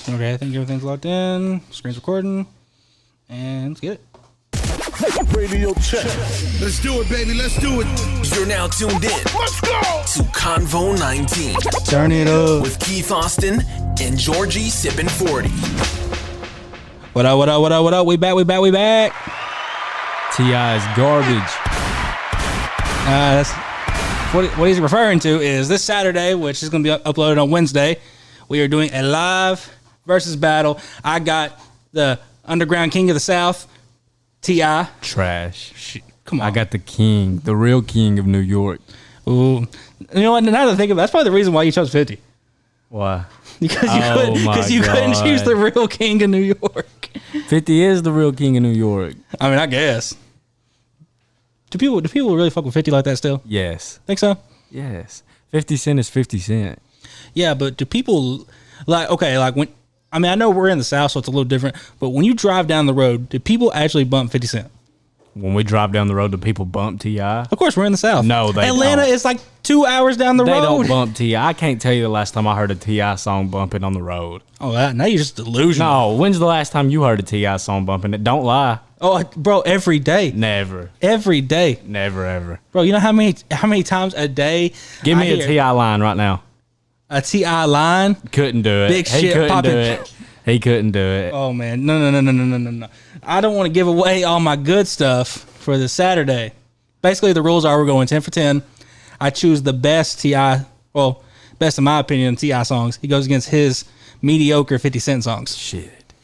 Okay, I think everything's locked in. Screen's recording. And let's get it. Radio check. Let's do it, baby. Let's do it. You're now tuned in. Let's go. To CONVO-19. Turn it up. With Keith Austin and Georgie Sippin' 40. What up, what up, what up, what up? We back. T.I. is garbage. That's what he's referring to is this Saturday, which is going to be uploaded on Wednesday. We are doing a live versus battle. I got the Underground King of the South, T.I. Trash. Come on. I got the king, the real king of New York. Ooh. You know what? Now that I think of it, that's probably the reason why you chose 50. Why? Because you couldn't choose the real king of New York. 50 is the real king of New York. I mean, I guess. Do people really fuck with 50 like that still? Yes. Think so? Yes. 50 Cent is 50 Cent. Yeah, but do people when I know we're in the South, so it's a little different, but when you drive down the road, do people actually bump 50 Cent? When we drive down the road, do people bump T.I.? Of course, we're in the South. No, they Atlanta don't. is like 2 hours down the road. They don't bump T.I. I can't tell you the last time I heard a T.I. song bumping on the road. Oh, now you're just delusional. No, when's the last time you heard a T.I. song bumping it? Don't lie. Oh, bro, every day. Never. Every day. Never, ever. Bro, you know how many times a day Give me I a hear T.I. line right now. A T.I. line? Couldn't do it. Big he shit couldn't popping. do it. He couldn't do it. Oh, man. No. I don't want to give away all my good stuff for this Saturday. Basically, the rules are we're going 10 for 10. I choose the best T.I., well, best in my opinion, T.I. songs. He goes against his mediocre 50 Cent songs. Shit.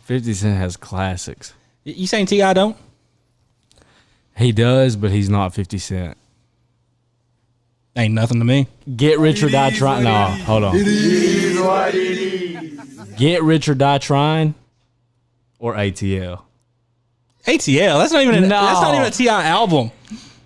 50 Cent has classics. You saying T.I. don't? He does, but he's not 50 Cent. Ain't nothing to me. Get Rich or Die Trying. No, hold on. Get Rich or Die Trying or ATL. ATL. That's not even a T.I. album.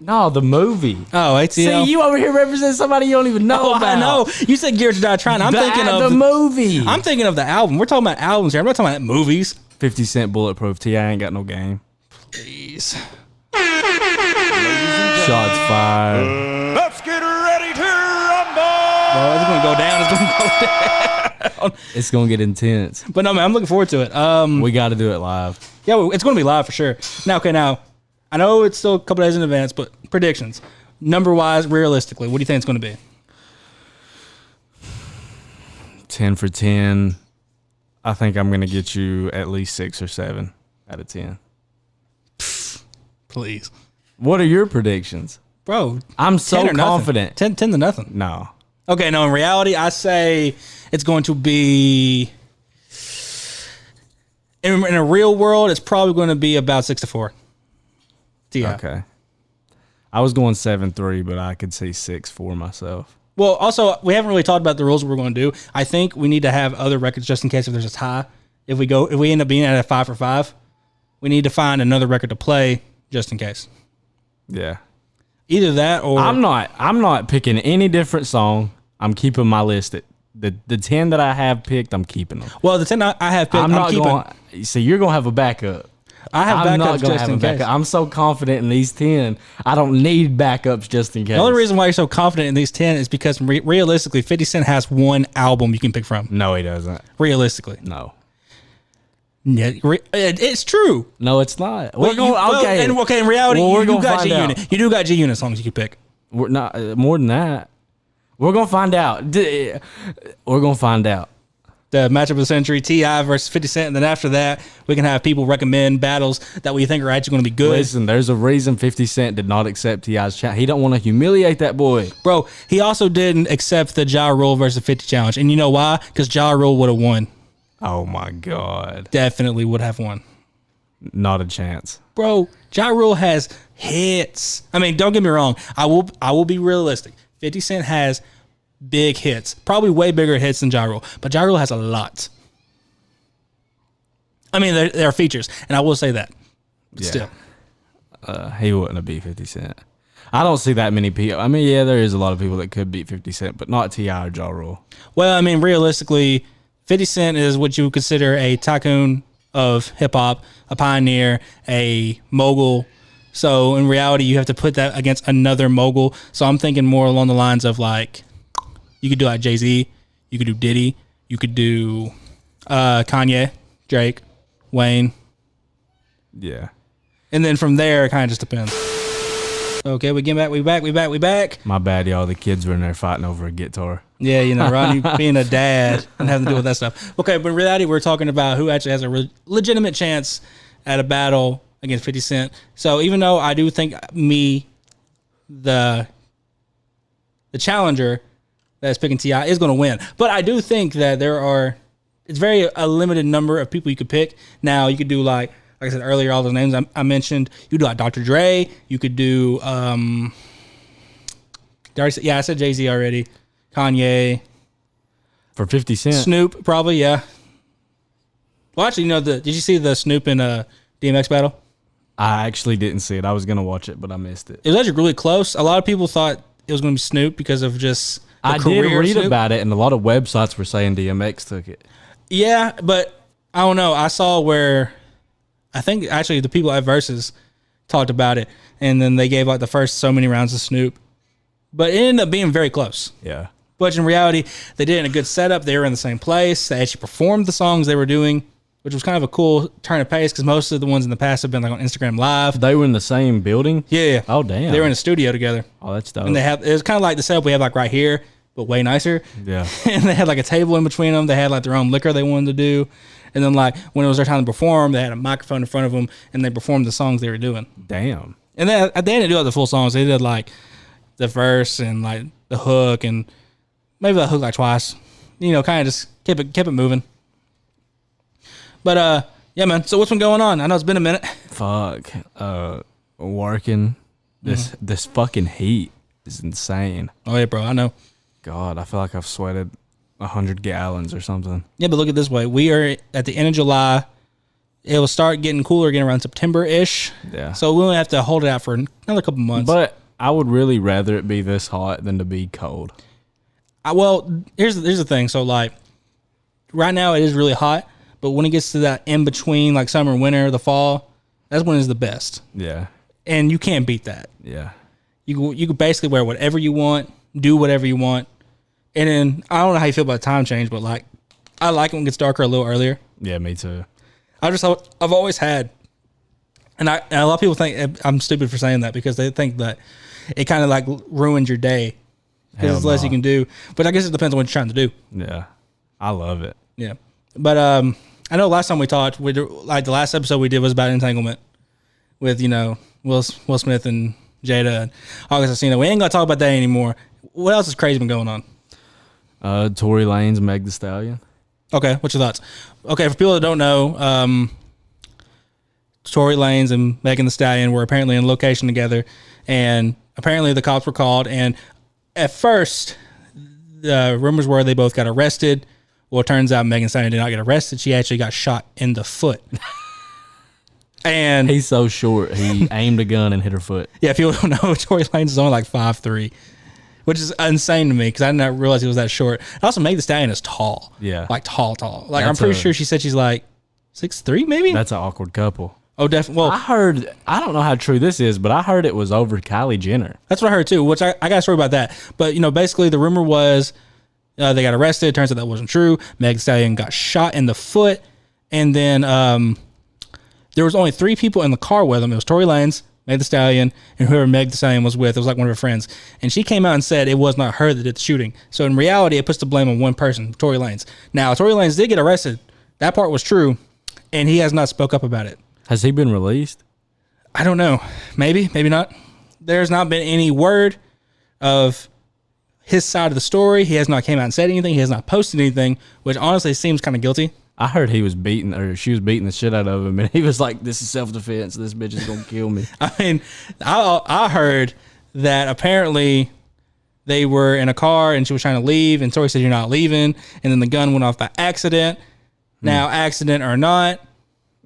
No, the movie. Oh, ATL. See, you over here represent somebody you don't even know about. I know. You said Get Rich or Die Trying. I'm thinking of the movie. I'm thinking of the album. We're talking about albums here. I'm not talking about movies. 50 Cent Bulletproof. T.I. ain't got no game. Please. Shots fired. Let's get ready to rumble. Well, it's gonna go down. It's gonna go down. It's going to get intense. But no, man, I'm looking forward to it. We got to do it live. Yeah, well, it's going to be live for sure. Now, I know it's still a couple days in advance, but predictions, number-wise, realistically, what do you think it's going to be? 10 for 10. I think I'm going to get you at least 6 or 7 out of 10. Please. What are your predictions? Bro, I'm so 10 or confident. 10 to nothing. No. Okay, no, in reality, I say it's going to be, in a real world, it's probably going to be about 6-4. T.I. Okay. I was going 7-3, but I could see 6-4 myself. Well, also, we haven't really talked about the rules we're going to do. I think we need to have other records just in case if there's a tie. If we end up being at a 5 for 5, we need to find another record to play just in case. Yeah. Either that or I'm not picking any different song. I'm keeping my list. The 10 that I have picked, I'm keeping them. Well, the 10 I have picked, I'm keeping. Going. So you're gonna have a backup. I have I'm not backups gonna just have in a case. backup. I'm so confident in these 10. I don't need backups just in case. The only reason why you're so confident in these 10 is because realistically, 50 Cent has one album you can pick from. No, he doesn't. Realistically, No. yeah, it's true. No, it's not. Well, in reality, Well, we're you gonna got find out. G-Unit. You do got G-Unit songs you can pick. We're not more than that. We're gonna find out. We're gonna find out. The matchup of the century, T.I. versus 50 Cent, and then after that, we can have people recommend battles that we think are actually going to be good. Listen, there's a reason 50 Cent did not accept T.I.'s challenge. He don't want to humiliate that boy. Bro, he also didn't accept the Ja Rule versus 50 challenge. And you know why? Because Ja Rule would have won. Oh my God. Definitely would have won. Not a chance. Bro, Ja Rule has hits. I mean, don't get me wrong. I will be realistic. 50 Cent has big hits. Probably way bigger hits than Ja Rule. But Ja Rule has a lot. I mean, there are features. And I will say that. But still. He wouldn't have beat 50 Cent. I don't see that many people. I mean, yeah, there is a lot of people that could beat 50 Cent, but not T.I. or Ja Rule. Well, I mean, realistically, 50 Cent is what you would consider a tycoon of hip-hop, a pioneer, a mogul. So in reality, you have to put that against another mogul. So I'm thinking more along the lines of like, you could do like Jay-Z, you could do Diddy, You could do Kanye, Drake, Wayne. Yeah. And then from there, it kind of just depends. Okay, we back. My bad, y'all. The kids were in there fighting over a guitar. Yeah, you know, Ronnie being a dad and having to deal with that stuff. Okay, but in reality, we're talking about who actually has a legitimate chance at a battle against 50 Cent. So even though I do think the challenger that's picking T.I. is going to win, but I do think that it's very a limited number of people you could pick. Now, you could do like I said earlier, all those names I mentioned. You could do like Dr. Dre. You could do, I said Jay-Z already. Kanye. For 50 Cent. Snoop, probably, yeah. Well, actually, did you see the Snoop and DMX battle? I actually didn't see it. I was going to watch it, but I missed it. It was actually really close. A lot of people thought it was going to be Snoop because of just the I career did read Snoop. about it, and a lot of websites were saying DMX took it. Yeah, but I don't know. I saw where I think actually the people at Versus talked about it, and then they gave like the first so many rounds to Snoop. But it ended up being very close. Yeah. But in reality, they did it in a good setup. They were in the same place. They actually performed the songs they were doing, which was kind of a cool turn of pace because most of the ones in the past have been like on Instagram Live. They were in the same building? Yeah. Oh, damn. They were in a studio together. Oh, that's dope. And it was kind of like the setup we have like right here, but way nicer. Yeah. And they had like a table in between them. They had like their own liquor they wanted to do. And then like when it was their time to perform, they had a microphone in front of them and they performed the songs they were doing. Damn. And then at the end, they did like the full songs. They did like the verse and like the hook and maybe the hook like twice. Kind of just kept it moving. But yeah, man. So what's been going on? I know it's been a minute. Fuck. Working. This fucking heat is insane. Oh yeah, bro. I know. God, I feel like I've sweated 100 gallons or something. Yeah, but look at it this way. We are at the end of July. It will start getting cooler again around September-ish. Yeah. So we only have to hold it out for another couple months. But I would really rather it be this hot than to be cold. Well, here's the thing. So like right now it is really hot, but when it gets to that in between, like summer, winter, the fall, that's when it's the best. Yeah. And you can't beat that. Yeah. You can basically wear whatever you want, do whatever you want. And then I don't know how you feel about time change, but like I like it when it gets darker a little earlier. Yeah, me too. I've always had, and a lot of people think I'm stupid for saying that because they think that it kind of like ruins your day because there's less you can do. But I guess it depends on what you're trying to do. Yeah. I love it. Yeah. But I know last time we talked, like the last episode we did was about entanglement with, Will Smith and Jada and August Alsina. We ain't going to talk about that anymore. What else is crazy been going on? Tory Lanez, Meg Thee Stallion. Okay, what's your thoughts? Okay, for people that don't know, Tory Lanez and Megan Thee Stallion were apparently in location together, and apparently the cops were called. And at first, the rumors were they both got arrested. Well, it turns out Megan Thee Stallion did not get arrested. She actually got shot in the foot. And he's so short. He aimed a gun and hit her foot. Yeah, if you don't know, Tory Lanez is only like 5'3", which is insane to me because I did not realize he was that short. And also, Meg Thee Stallion is tall. Yeah. Like tall. Like I'm pretty sure she said she's like 6'3", maybe? That's an awkward couple. Oh, definitely. Well, I don't know how true this is, but I heard it was over Kylie Jenner. That's what I heard too, which I got a story about that. But, basically the rumor was they got arrested. Turns out that wasn't true. Meg Thee Stallion got shot in the foot. And then there was only 3 people in the car with him. It was Tory Lanez, Meg Thee Stallion, and whoever Meg Thee Stallion was with. It was like one of her friends. And she came out and said it was not her that did the shooting. So in reality, it puts the blame on one person, Tory Lanez. Now, Tory Lanez did get arrested. That part was true. And he has not spoke up about it. Has he been released? I don't know. Maybe, maybe not. There's not been any word of his side of the story. He has not came out and said anything. He has not posted anything, which honestly seems kind of guilty. I heard she was beating the shit out of him, and he was like, "This is self-defense. This bitch is gonna kill me." I mean, I heard that apparently they were in a car and she was trying to leave, and Tory said, "You're not leaving," and then the gun went off by accident. Now, accident or not,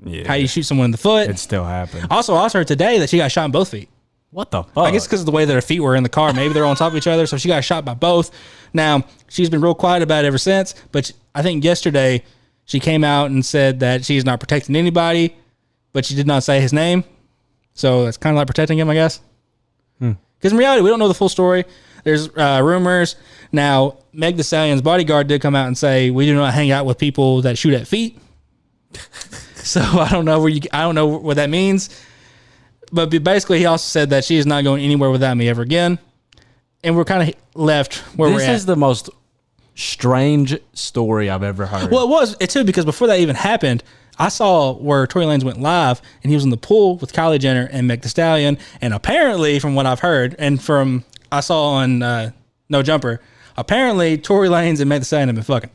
yeah, how you shoot someone in the foot? It still happened. Also, I heard today that she got shot in both feet. What the fuck? I guess because of the way that her feet were in the car. Maybe they're on top of each other, so she got shot by both. Now, she's been real quiet about it ever since, but I think yesterday she came out and said that she's not protecting anybody, but she did not say his name. So that's kind of like protecting him, I guess. Because in reality, we don't know the full story. There's rumors. Now, Meg Thee Stallion's bodyguard did come out and say, we do not hang out with people that shoot at feet. So I don't know I don't know what that means. But basically, he also said that she is not going anywhere without me ever again. And we're kind of left where we're at. This is the most strange story I've ever heard. Well, it was too, because before that even happened, I saw where Tory Lanez went live, and he was in the pool with Kylie Jenner and Meg Thee Stallion. And apparently, from what I've heard, and from I saw on No Jumper, apparently Tory Lanez and Meg Thee Stallion have been fucking.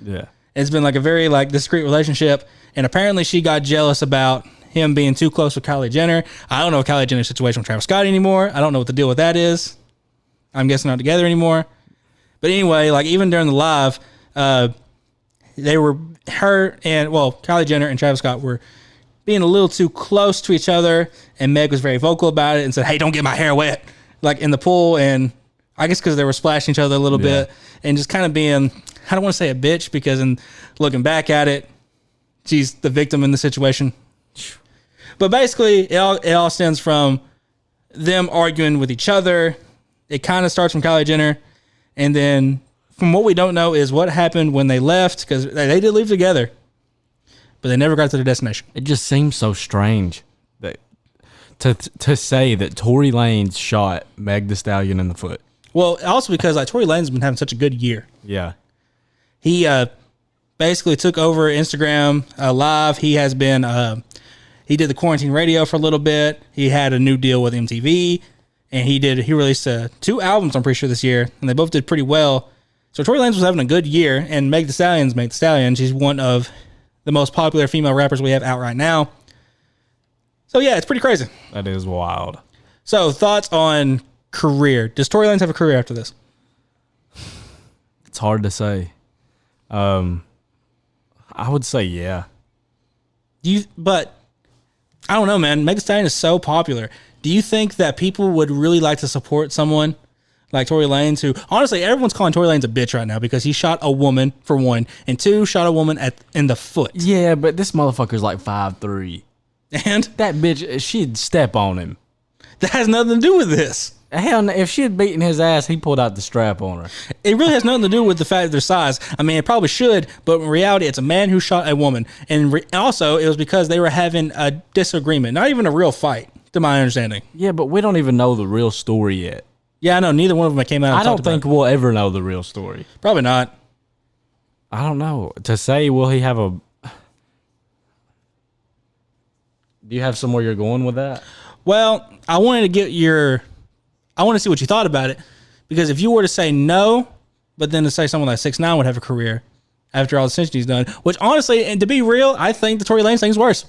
Yeah. It's been like a very discreet relationship, and apparently she got jealous about him being too close with Kylie Jenner. I don't know Kylie Jenner's situation with Travis Scott anymore. I don't know what the deal with that is. I'm guessing not together anymore. But anyway, even during the live, they were Kylie Jenner and Travis Scott were being a little too close to each other, and Meg was very vocal about it and said, "Hey, don't get my hair wet," in the pool, and I guess because they were splashing each other a little bit and just kind of being, I don't want to say a bitch, because in looking back at it, she's the victim in the situation. But basically, it all stems from them arguing with each other. It kind of starts from Kylie Jenner. And then from what we don't know is what happened when they left, because they did leave together, but they never got to their destination. It just seems so strange that to say that Tory Lanez shot Meg Thee Stallion in the foot. Well, also because Tory Lanez has been having such a good year. Yeah. He basically took over Instagram Live. He has been... he did the quarantine radio for a little bit. He had a new deal with MTV, and he released 2 albums, I'm pretty sure, this year, and they both did pretty well. So Tory Lanez was having a good year, and Meg Thee Stallion's Meg Thee Stallion. She's one of the most popular female rappers we have out right now. So yeah, it's pretty crazy. That is wild. So thoughts on career? Does Tory Lanez have a career after this? It's hard to say. I would say yeah. But I don't know, man. Meg Thee Stallion is so popular. Do you think that people would really like to support someone like Tory Lanez, who, honestly, everyone's calling Tory Lanez a bitch right now because he shot a woman, for one, and 2, shot a woman in the foot. Yeah, but this motherfucker's 5'3". And that bitch, she'd step on him. that has nothing to do with this. Hell, no, if she had beaten his ass, he pulled out the strap on her. It really has nothing to do with the fact of their size. I mean, it probably should, but in reality, it's a man who shot a woman. And also, it was because they were having a disagreement, not even a real fight, to my understanding. Yeah, but we don't even know the real story yet. Yeah, I know. Neither one of them came out and I don't talked about think it. we'll ever know the real story. Probably not. I don't know. To say, will he have a... Do you have somewhere you're going with that? Well, I wanted to I want to see what you thought about it, because if you were to say no, but then to say someone like 6ix9ine would have a career after all the attention he's done, which honestly, and to be real, I think the Tory Lanez thing's worse.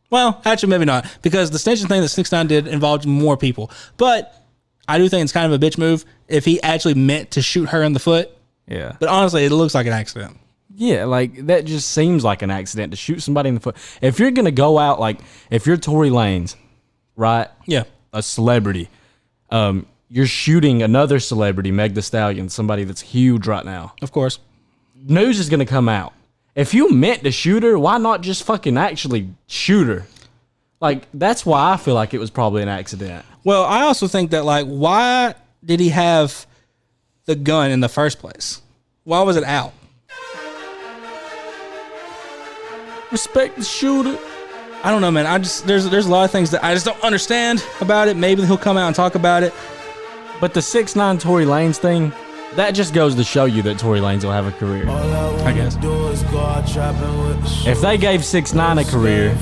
Well, actually, maybe not, because the extension thing that 6ix9ine did involved more people. But I do think it's kind of a bitch move if he actually meant to shoot her in the foot. Yeah. But honestly, it looks like an accident. Yeah, that just seems like an accident to shoot somebody in the foot. If you're going to go out, if you're Tory Lanez, right? Yeah. A celebrity, you're shooting another celebrity, Meg Thee Stallion, somebody that's huge right now. Of course. News is going to come out. If you meant to shoot her, why not just fucking actually shoot her? That's why I feel like it was probably an accident. Well, I also think that, why did he have the gun in the first place? Why was it out? Respect the shooter. I don't know, man. There's a lot of things that I just don't understand about it. Maybe he'll come out and talk about it. But the 6ix9ine Tory Lanez thing, that just goes to show you that Tory Lanez will have a career. I guess. If they gave 6ix9ine a career,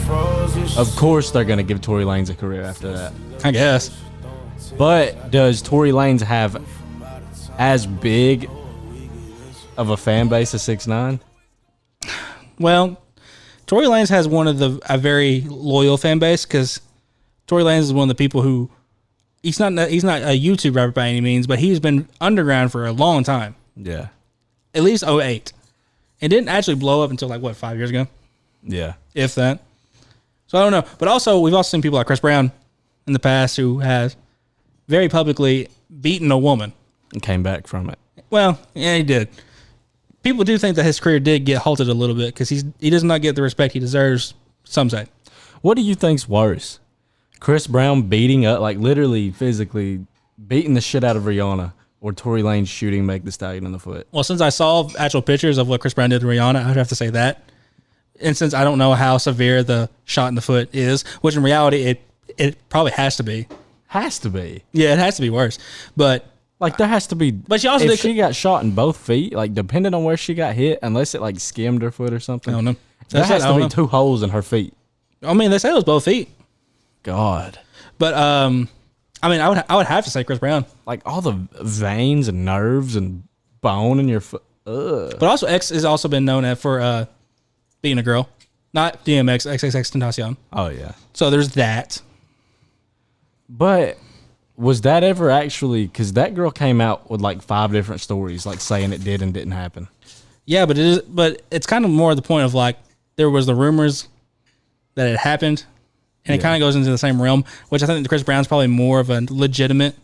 of course they're going to give Tory Lanez a career after that. I guess. But does Tory Lanez have as big of a fan base as 6ix9ine? Well, Tory Lanez has a very loyal fan base, because Tory Lanez is one of the people who he's not a YouTube rapper by any means, but he's been underground for a long time. Yeah. At least 2008. It didn't actually blow up until 5 years ago, Yeah. if that. So I don't know. But also, we've also seen people like Chris Brown in the past who has very publicly beaten a woman. And came back from it. Well, yeah, he did. People do think that his career did get halted a little bit because he does not get the respect he deserves, some say. What do you think's worse? Chris Brown beating up, literally physically beating the shit out of Rihanna or Tory Lanez shooting Meg Thee Stallion in the foot? Well, since I saw actual pictures of what Chris Brown did to Rihanna, I would have to say that. And since I don't know how severe the shot in the foot is, which in reality it probably has to be. Has to be. Yeah, it has to be worse. But like there has to be. But she also if she got shot in both feet, like depending on where she got hit, unless it like skimmed her foot or something. I don't know. There has to be 2 holes in her feet. I mean, they say it was both feet. God. But I mean, I would have to say Chris Brown. Like all the veins and nerves and bone in your foot. Ugh. But also X has also been known for being a girl, not DMX, XXXTentacion. Oh yeah. So there's that. But was that ever actually? Because that girl came out with like 5 different stories, like saying it did and didn't happen. Yeah, but it is. But it's kind of more the point of like there was the rumors that it happened, and it kind of goes into the same realm, which I think Chris Brown's probably more of a legitimate.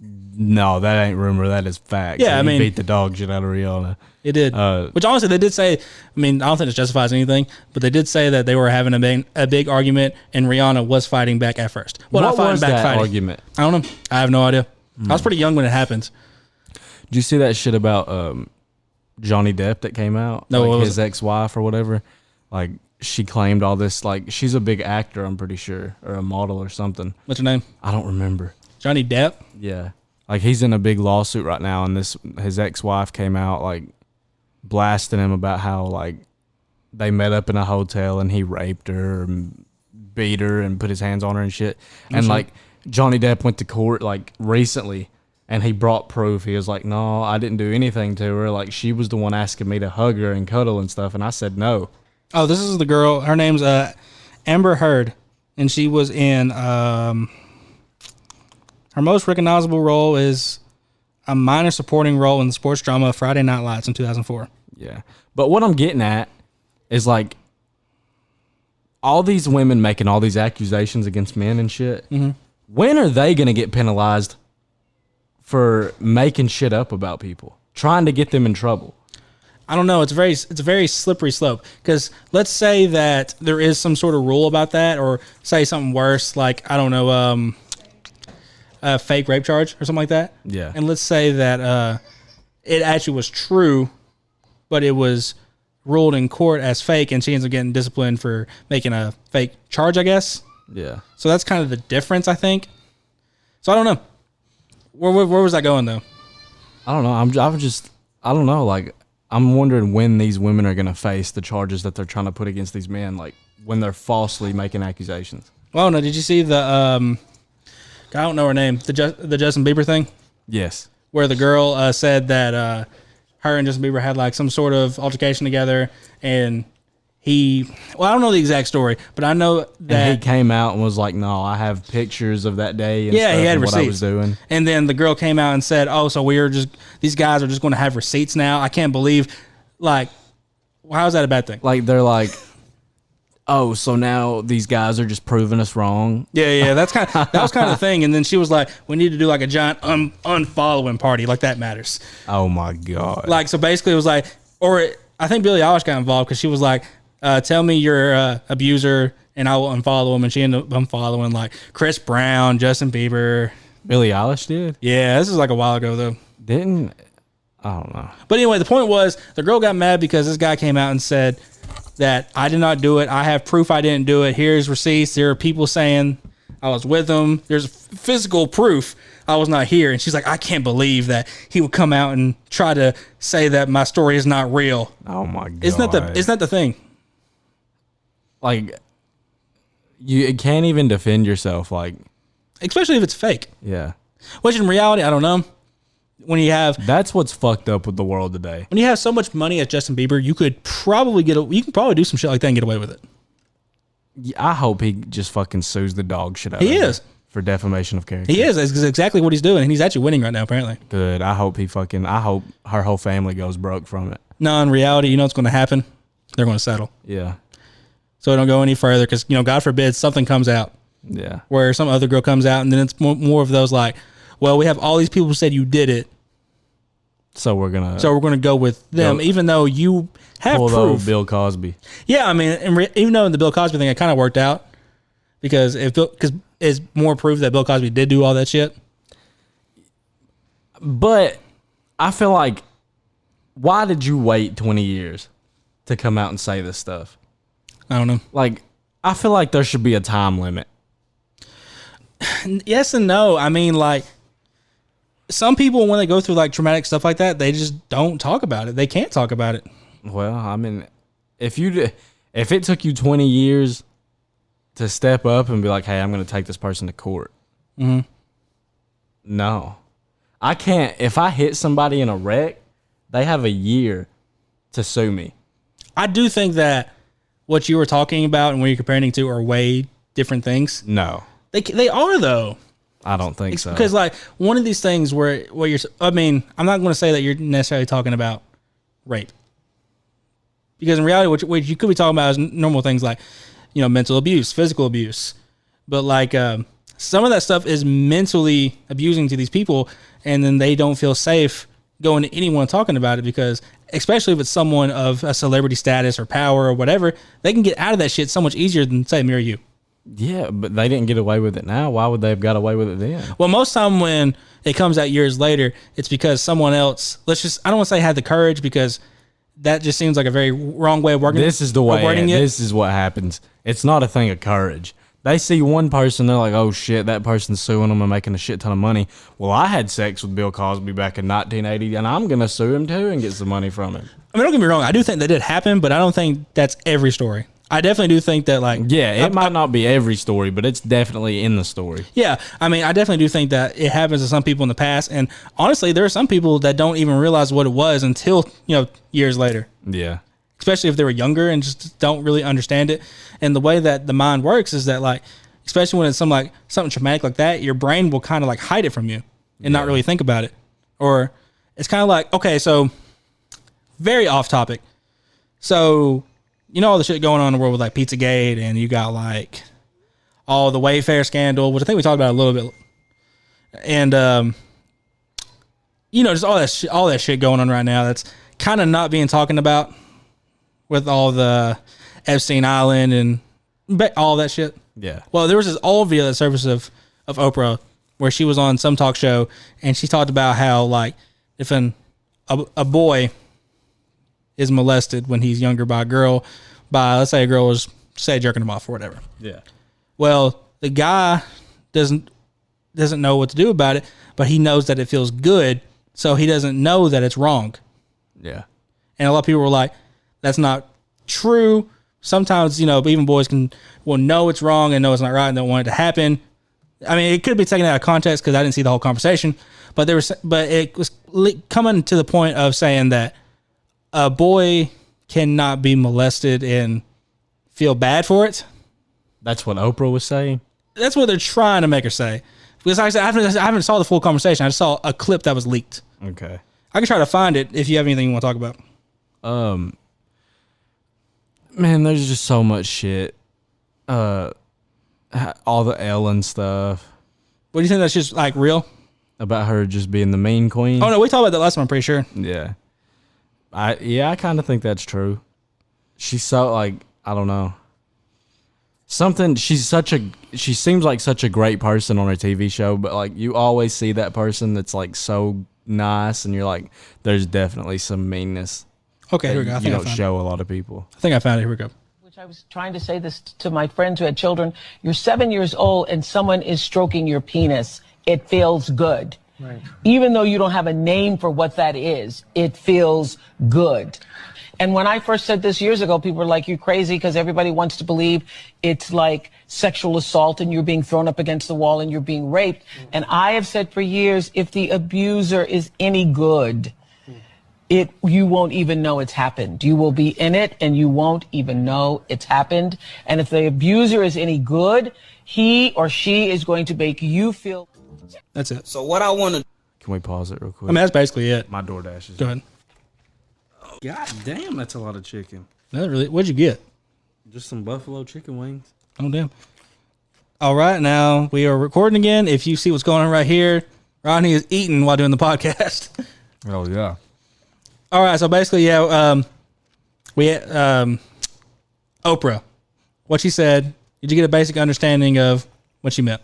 No, that ain't rumor. That is fact. Yeah, I mean, beat the dog shit out of Rihanna. It did. Which honestly, they did say. I mean, I don't think this justifies anything, but they did say that they were having a big argument, and Rihanna was fighting back at first. Well, what not fighting was back, that fighting. argument? I don't know. I have no idea. I was pretty young when it happened. Did you see that shit about Johnny Depp that came out? No, like his ex-wife or whatever. Like she claimed all this. Like she's a big actor, I'm pretty sure, or a model or something. What's her name? I don't remember. Johnny Depp. Yeah, like he's in a big lawsuit right now, and his ex-wife came out like blasting him about how like they met up in a hotel and he raped her and beat her and put his hands on her and shit. And like Johnny Depp went to court like recently and he brought proof. He was like, no, I didn't do anything to her. Like she was the one asking me to hug her and cuddle and stuff. And I said no. Oh, this is the girl. Her name's Amber Heard, and she was in her most recognizable role is a minor supporting role in the sports drama Friday Night Lights in 2004. Yeah. But what I'm getting at is like all these women making all these accusations against men and shit. Mm-hmm. When are they going to get penalized for making shit up about people, trying to get them in trouble? I don't know. It's a very slippery slope, because let's say that there is some sort of rule about that, or say something worse, like, I don't know, a fake rape charge or something like that. Yeah. And let's say that it actually was true, but it was ruled in court as fake, and she ends up getting disciplined for making a fake charge, I guess. Yeah. So that's kind of the difference, I think. So I don't know. Where was that going, though? I don't know. I don't know. Like, I'm wondering when these women are going to face the charges that they're trying to put against these men, like when they're falsely making accusations. Well, no, did you see the, I don't know her name, the Justin Bieber thing? Yes. Where the girl said that her and Justin Bieber had like some sort of altercation together, and I don't know the exact story, but I know that and he came out and was like, no, I have pictures of that day and yeah, stuff he had and receipts. what I was doing. And then the girl came out and said, oh, so these guys are just going to have receipts now. I can't believe, like, how is that a bad thing? Like, they're like, oh, so now these guys are just proving us wrong. Yeah, that was kind of the thing. And then she was like, we need to do like a giant unfollowing party, like that matters. Oh my God. Like, so basically it was like, I think Billie Eilish got involved because she was like, tell me your abuser and I will unfollow him. And she ended up unfollowing like Chris Brown, Justin Bieber. Billie Eilish did? Yeah, this is like a while ago though. I don't know. But anyway, the point was the girl got mad because this guy came out and said that I did not do it. I have proof I didn't do it. Here's receipts. There are people saying I was with him. There's physical proof I was not here. And she's like, I can't believe that he would come out and try to say that my story is not real. Oh my God. Isn't that the thing? Like, you can't even defend yourself. Like, especially if it's fake. Yeah. Which in reality, I don't know. That's what's fucked up with the world today. When you have so much money as Justin Bieber, you can probably do some shit like that and get away with it. I hope he just fucking sues the dog shit out He of her is. for defamation of character. He is. That's exactly what he's doing. And he's actually winning right now, apparently. Good. I hope her whole family goes broke from it. No, in reality, you know what's going to happen? They're going to settle. Yeah. So don't go any further because, God forbid, something comes out. Yeah. Where some other girl comes out and then it's more of those like, well, we have all these people who said you did it. So we're going to go with them, even though you have pull proof. Bill Cosby. Yeah, I mean, even though in the Bill Cosby thing, it kind of worked out because it's more proof that Bill Cosby did do all that shit. But I feel like, why did you wait 20 years to come out and say this stuff? I don't know. Like, I feel like there should be a time limit. Yes and no. I mean, like, some people, when they go through like traumatic stuff like that, they just don't talk about it. They can't talk about it. Well, I mean, if it took you 20 years to step up and be like, hey, I'm going to take this person to court. Mm-hmm. No. I can't. If I hit somebody in a wreck, they have a year to sue me. I do think that what you were talking about and what you're comparing to are way different things. No. They are, though. I don't think so. Because, like, one of these things where you're, I mean, I'm not going to say that you're necessarily talking about rape. Because in reality, what you could be talking about is normal things like, you know, mental abuse, physical abuse. But, like, some of that stuff is mentally abusing to these people, and then they don't feel safe going to anyone talking about it because, especially if it's someone of a celebrity status or power or whatever, they can get out of that shit so much easier than, say, me or you. Yeah, but they didn't get away with it now. Why would they have got away with it then? Well, most time when it comes out years later, it's because someone else, I don't want to say had the courage because that just seems like a very wrong way of working. This is the way. This is what happens. It's not a thing of courage. They see one person, they're like, oh shit, that person's suing them and making a shit ton of money. Well, I had sex with Bill Cosby back in 1980 and I'm going to sue him too and get some money from him. I mean, don't get me wrong. I do think that did happen, but I don't think that's every story. I definitely do think that, like... Yeah, it might not be every story, but it's definitely in the story. Yeah, I mean, I definitely do think that it happens to some people in the past, and honestly, there are some people that don't even realize what it was until, you know, years later. Yeah. Especially if they were younger and just don't really understand it. And the way that the mind works is that, like, especially when it's something traumatic like that, your brain will kind of, like, hide it from you and not really think about it. Or it's kind of like, okay, so, very off topic. So... You know all the shit going on in the world with like Pizzagate, and you got like all the Wayfair scandal, which I think we talked about a little bit, and you know, just all that shit going on right now that's kind of not being talked about with all the Epstein Island and all that shit. Yeah. Well, there was this old video that surfaced of Oprah where she was on some talk show and she talked about how like if a boy is molested when he's younger by a girl, let's say a girl was, say, jerking him off or whatever. Yeah. Well, the guy doesn't know what to do about it, but he knows that it feels good, so he doesn't know that it's wrong. Yeah. And a lot of people were like, that's not true. Sometimes, you know, even boys will know it's wrong and know it's not right and don't want it to happen. I mean, it could be taken out of context because I didn't see the whole conversation, but it was coming to the point of saying that a boy cannot be molested and feel bad for it. That's what Oprah was saying? That's what they're trying to make her say. Because like I said, I haven't saw the full conversation. I just saw a clip that was leaked. Okay. I can try to find it if you have anything you want to talk about. Man, there's just so much shit. All the Ellen stuff. What do you think that's just like real? About her just being the mean queen? Oh no, we talked about that last time, I'm pretty sure. Yeah. I kind of think that's true. She's so like, I don't know. She seems like such a great person on her TV show, but like you always see that person that's like so nice and you're like, there's definitely some meanness. Okay, here we go. I think you don't show a lot of people. I think I found it. Here we go. Which I was trying to say this to my friends who had children. You're 7 years old and someone is stroking your penis. It feels good. Right. Even though you don't have a name for what that is, it feels good. And when I first said this years ago, people were like, you're crazy because everybody wants to believe it's like sexual assault and you're being thrown up against the wall and you're being raped. And I have said for years, if the abuser is any good, you won't even know it's happened. You will be in it and you won't even know it's happened. And if the abuser is any good, he or she is going to make you feel. That's it. So what I want to... Can we pause it real quick? I mean, that's basically it. My DoorDash is... Go ahead. God damn, that's a lot of chicken. Not really. What'd you get? Just some buffalo chicken wings. Oh, damn. All right, now we are recording again. If you see what's going on right here, Ronnie is eating while doing the podcast. Oh, yeah. All right, so basically, we had Oprah. What she said, did you get a basic understanding of what she meant?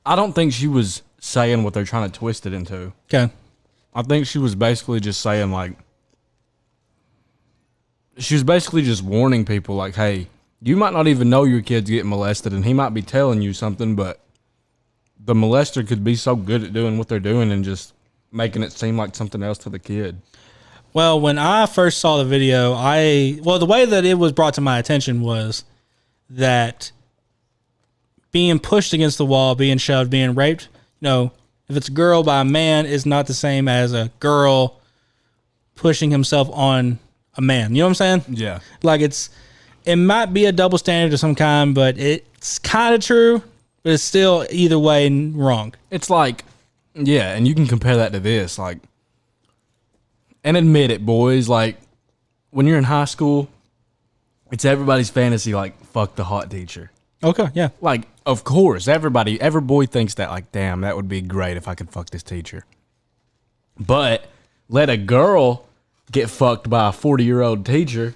I don't think she was saying what they're trying to twist it into. Okay. I think she was basically just saying, like, she was basically just warning people, like, hey, you might not even know your kid's getting molested, and he might be telling you something, but the molester could be so good at doing what they're doing and just making it seem like something else to the kid. Well, when I first saw the video, the way that it was brought to my attention was that being pushed against the wall, being shoved, being raped, if it's a girl by a man is not the same as a girl pushing himself on a man. You know what I'm saying? Yeah. Like it might be a double standard of some kind, but it's kind of true, but it's still either way wrong. It's like, yeah, and you can compare that to this, like, and admit it, boys, like, when you're in high school, it's everybody's fantasy, like, fuck the hot teacher. Okay, yeah. Like, of course, every boy thinks that, like, damn, that would be great if I could fuck this teacher. But let a girl get fucked by a 40-year-old teacher,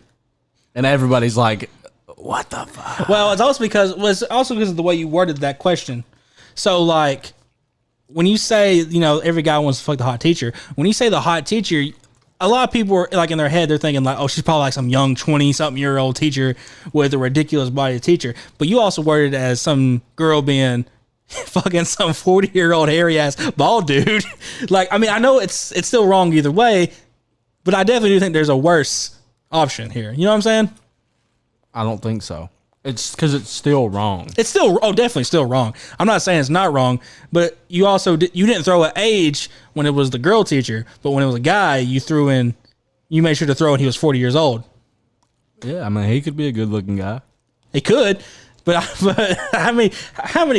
and everybody's like, what the fuck? Well, it's also because of the way you worded that question. So, like, when you say, every guy wants to fuck the hot teacher, when you say the hot teacher, a lot of people are, like, in their head, they're thinking, like, oh, she's probably like some young 20-something-year-old teacher with a ridiculous body teacher. But you also worded it as some girl being fucking some 40-year-old hairy-ass bald dude. Like, I mean, I know it's still wrong either way, but I definitely do think there's a worse option here. You know what I'm saying? I don't think so. It's because it's still wrong. It's still, definitely still wrong. I'm not saying it's not wrong, but you also you didn't throw an age when it was the girl teacher, but when it was a guy, you made sure to throw in he was 40 years old. Yeah, I mean, he could be a good-looking guy. He could, but how many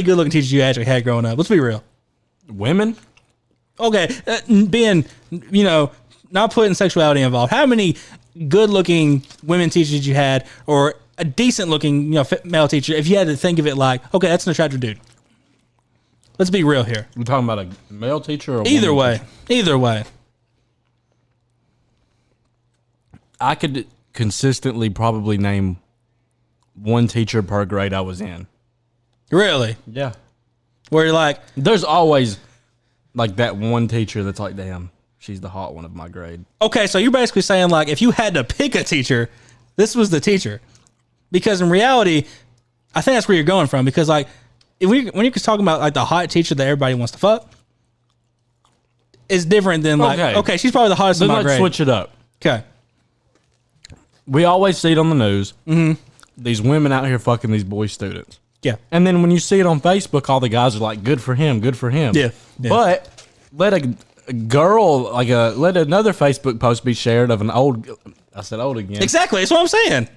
good-looking teachers you actually had growing up? Let's be real. Women? Okay, being, not putting sexuality involved. How many good-looking women teachers you had, or a decent-looking, male teacher, if you had to think of it like, okay, that's an attractive dude. Let's be real here. We're talking about a male teacher or a Either woman way. teacher? Either way. I could consistently probably name one teacher per grade I was in. Really? Yeah. Where you're like, There's always, like, that one teacher that's like, damn, she's the hot one of my grade. okay, so you're basically saying, like, if you had to pick a teacher, this was the teacher. Because in reality, I think that's where you're going from. Because, like, when you're talking about, like, the hot teacher that everybody wants to fuck, it's different than, like, okay, she's probably the hottest in my Let's grade. switch it up. Okay. We always see it on the news. Mm-hmm. These women out here fucking these boy students. Yeah. And then when you see it on Facebook, all the guys are like, good for him, good for him. Yeah. But let a girl, let another Facebook post be shared of I said old again. Exactly. That's what I'm saying.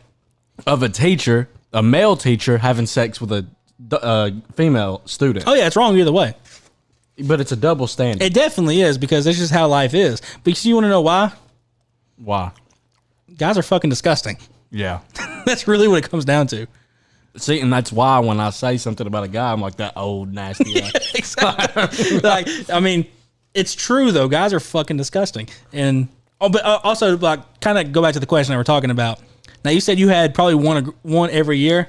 Of a teacher, a male teacher having sex with a female student. Oh, yeah, it's wrong either way. But it's a double standard. It definitely is, because that's just how life is. Because you want to know why? Why? Guys are fucking disgusting. Yeah. That's really what it comes down to. See, and that's why when I say something about a guy, I'm like, that old, nasty guy. Exactly. Like, I mean, it's true, though. Guys are fucking disgusting. And, but also, like, kind of go back to the question that we're talking about. Now, you said you had probably one every year.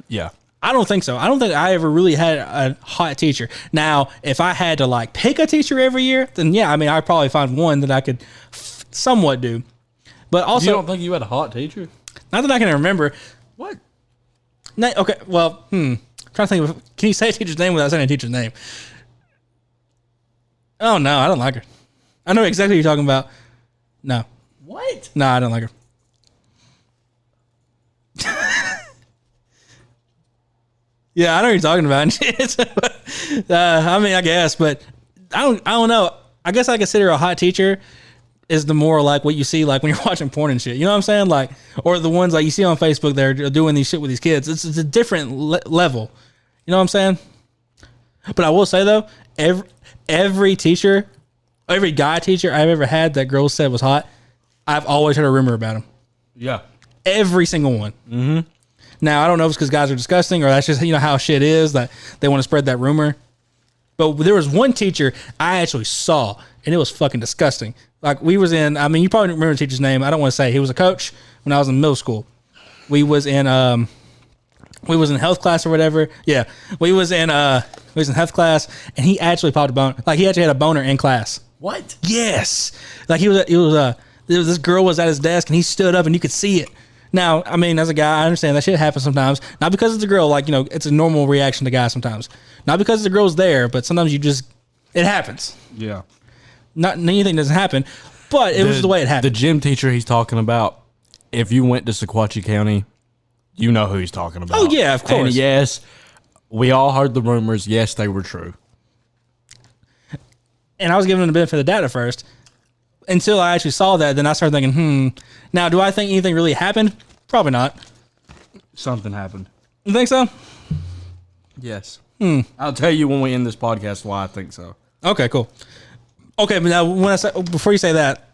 Yeah. I don't think so. I don't think I ever really had a hot teacher. Now, if I had to, like, pick a teacher every year, then yeah, I mean, I'd probably find one that I could somewhat do. But also, You don't think you had a hot teacher? not that I can remember. What? Okay, well, trying to think of, can you say a teacher's name without saying a teacher's name? Oh, no, I don't like her. I know exactly what you're talking about. No. What? No, I don't like her. Yeah, I know what you're talking about. I mean, I guess, but I don't know. I guess I consider a hot teacher is the more like what you see like when you're watching porn and shit. You know what I'm saying? Like, or the ones like you see on Facebook, they're doing these shit with these kids. It's a different level. You know what I'm saying? But I will say though, every teacher, every guy teacher I've ever had that girls said was hot, I've always heard a rumor about him. Yeah. Every single one. Mm-hmm. Now, I don't know if it's because guys are disgusting or that's just, how shit is that they want to spread that rumor. But there was one teacher I actually saw, and it was fucking disgusting. Like, we was in, I mean, you probably don't remember the teacher's name. I don't want to say. He was a coach when I was in middle school. We was in we was in health class or whatever. Yeah, we was in health class, and he actually popped a boner. Like he actually had a boner in class. What? Yes, like this girl was at his desk, and he stood up, and you could see it. Now, I mean, as a guy, I understand that shit happens sometimes. Not because it's a girl, like, you know, it's a normal reaction to guys sometimes. Not because the girl's there, but sometimes it happens. Yeah. Not anything doesn't happen, but it was the way it happened. The gym teacher he's talking about, if you went to Sequatchie County, you know who he's talking about. Oh, yeah, of course. And yes, we all heard the rumors. Yes, they were true. And I was giving him the benefit of the doubt at first. Until I actually saw that, then I started thinking, Now, do I think anything really happened? Probably not. Something happened. You think so? Yes. I'll tell you when we end this podcast why I think so. Okay, cool. Okay, but now before you say that,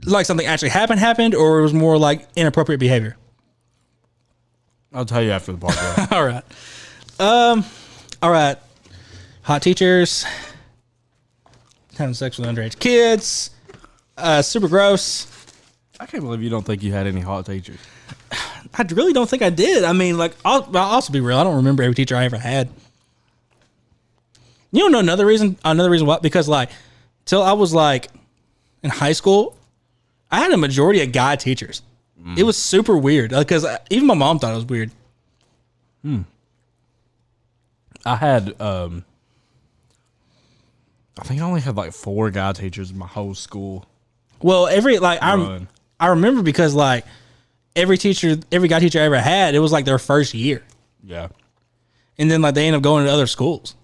like something actually happened, or it was more like inappropriate behavior? I'll tell you after the podcast. All right. Hot teachers, having sex with underage kids, super gross. I can't believe you don't think you had any hot teachers. I really don't think I did. I mean, like, I'll also be real. I don't remember every teacher I ever had. You don't know another reason? What? Because, like, till I was, like, in high school, I had a majority of guy teachers. It was super weird. Because even my mom thought it was weird. I had, I think I only had, like, 4 guy teachers in my whole school. Well, I remember because, like, every guy teacher I ever had, it was, like, their first year. Yeah. And then, like, they end up going to other schools.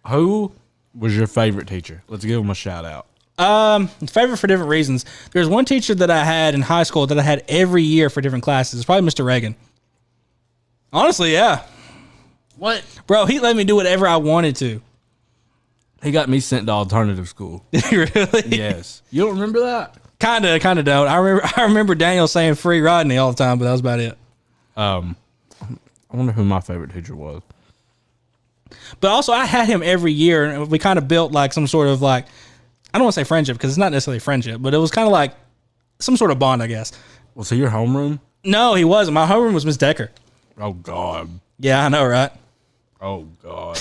Who was your favorite teacher? Let's give them a shout out. Favorite for different reasons. There's one teacher that I had in high school that I had every year for different classes. It's probably Mr. Reagan. Honestly, yeah. What? Bro, he let me do whatever I wanted to. He got me sent to alternative school. Really? Yes. You don't remember that? Kinda don't. I remember Daniel saying free Rodney all the time, but that was about it. I wonder who my favorite teacher was. But also, I had him every year, and we kind of built like some sort of like, I don't want to say friendship because it's not necessarily friendship, but it was kind of like some sort of bond, I guess. Was he your homeroom? No, he wasn't. My homeroom was Miss Decker. Oh God. Yeah, I know, right? Oh God.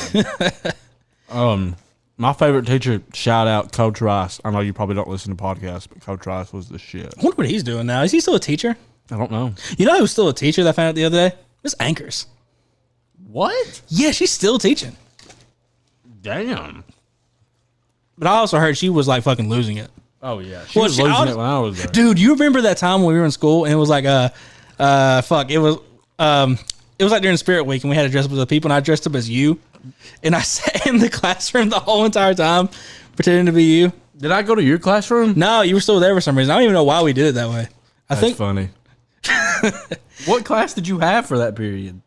My favorite teacher, shout out Coach Rice. I know you probably don't listen to podcasts, but Coach Rice was the shit. I wonder what he's doing now. Is he still a teacher? I don't know. You know who's still a teacher that I found out the other day? Miss Anchors. What? Yeah, she's still teaching. Damn. But I also heard she was like fucking losing it. Oh yeah, she was losing it when I was there. Dude, you remember that time when we were in school and it was like it was like during Spirit Week and we had to dress up as the people and I dressed up as you and I sat in the classroom the whole entire time pretending to be you. Did I go to your classroom? No, you were still there for some reason. I don't even know why we did it that way. That's funny. What class did you have for that period?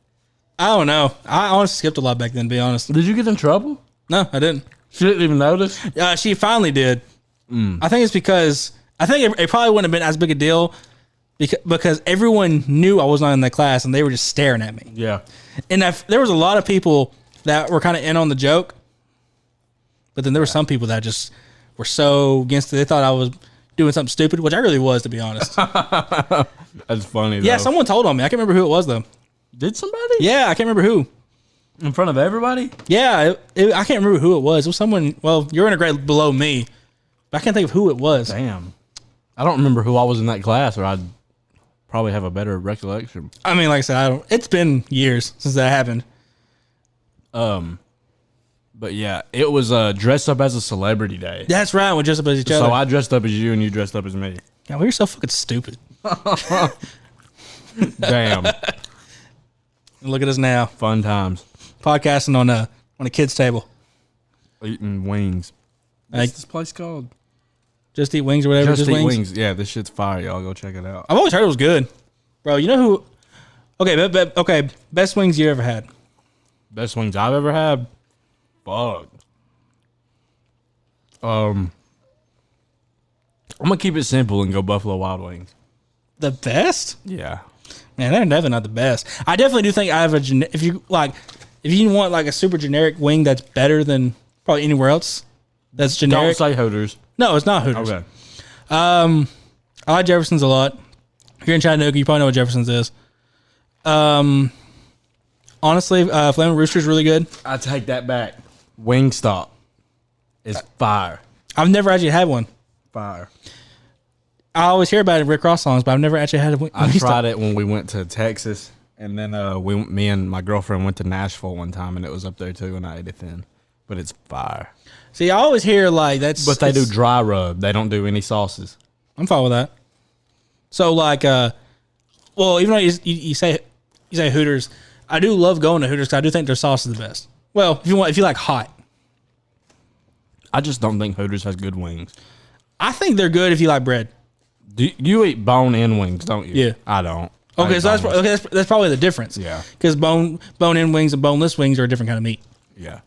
I don't know. I honestly skipped a lot back then, to be honest. Did you get in trouble? No, I didn't. She didn't even notice? She finally did. I think it's because I think it probably wouldn't have been as big a deal because everyone knew I was not in that class and they were just staring at me. Yeah. And there was a lot of people that were kind of in on the joke, but then there were some people that just were so against it. They thought I was doing something stupid, which I really was, to be honest. That's funny, though. Yeah, someone told on me. I can't remember who it was, though. Did somebody? Yeah, I can't remember who. In front of everybody? Yeah, I can't remember who it was. It was someone, well, you're in a grade below me, but I can't think of who it was. Damn. I don't remember who I was in that class, or I'd probably have a better recollection. I mean, like I said, it's been years since that happened. But yeah, it was dress up as a celebrity day. That's right, we dressed up as each other. So I dressed up as you and you dressed up as me. Yeah, we were so fucking stupid. Damn. Look at us now. Fun times. Podcasting on a kid's table. Eating wings. What's this place called? Just Eat Wings or whatever. Just Eat Wings. Yeah, this shit's fire, y'all. Go check it out. I've always heard it was good. Bro, you know who... Okay, best wings you ever had? Best wings I've ever had? Fuck. I'm gonna keep it simple and go Buffalo Wild Wings. The best? Yeah. Man, they're definitely not the best. I definitely do think I have if you want like a super generic wing that's better than probably anywhere else that's generic. Don't say Hooters. No, it's not Hooters. Okay. I like Jefferson's a lot. If you're in Chattanooga, you probably know what Jefferson's is. Honestly, Flamin' Rooster is really good. I take that back. Wingstop is fire. I've never actually had one. Fire. I always hear about it in Rick Ross songs, but I've never actually had a I Wingstop. tried it when we went to Texas, and then me and my girlfriend went to Nashville one time, and it was up there too, and I ate it then. But it's fire. See, I always hear like that's. But they do dry rub. They don't do any sauces. I'm fine with that. So like, well, even though you say Hooters, I do love going to Hooters because I do think their sauce is the best. Well, if you like hot, I just don't think Hooters has good wings. I think they're good if you like bread. Do you eat bone-in wings, don't you? Yeah. I don't. Okay, so that's probably the difference. Yeah. Because bone-in wings and boneless wings are a different kind of meat. Yeah.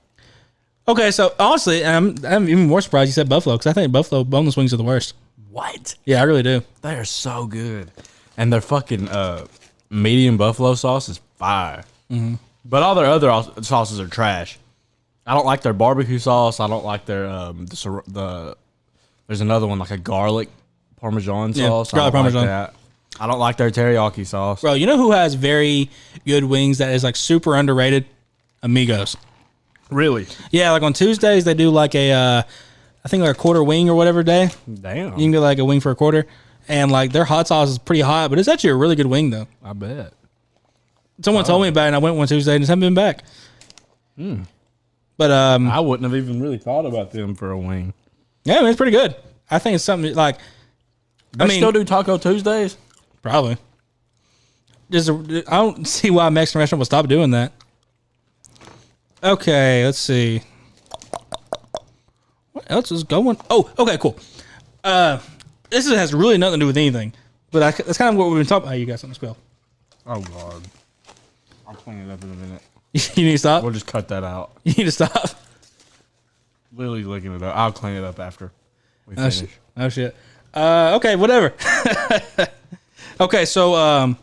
Okay, so honestly, I'm even more surprised you said buffalo because I think buffalo boneless wings are the worst. What? Yeah, I really do. They are so good. And their fucking medium buffalo sauce is fire. Mm-hmm. But all their other sauces are trash. I don't like their barbecue sauce. I don't like their there's another one like a garlic Parmesan sauce. Garlic I don't Parmesan. like that. I don't like their teriyaki sauce. Bro, you know who has very good wings that is like super underrated? Amigos. Really? Yeah, like on Tuesdays they do like I think like a quarter wing or whatever day. Damn. You can get like a wing for a quarter. And like their hot sauce is pretty hot, but it's actually a really good wing though. I bet. Someone told me about it and I went one Tuesday and just haven't been back. But I wouldn't have even really thought about them for a wing. yeah, I mean, it's pretty good. I think it's something like They still do Taco Tuesdays? probably. I don't see why a Mexican restaurant would stop doing that. Okay, let's see. What else is going? Oh, okay, cool. This has really nothing to do with anything, but that's kind of what we've been talking about. You got something to spill? Oh, God. I'll clean it up in a minute. You need to stop. We'll just cut that out. You need to stop. Lily licking it up. I'll clean it up after we finish. Oh shit. Okay, whatever. Okay, so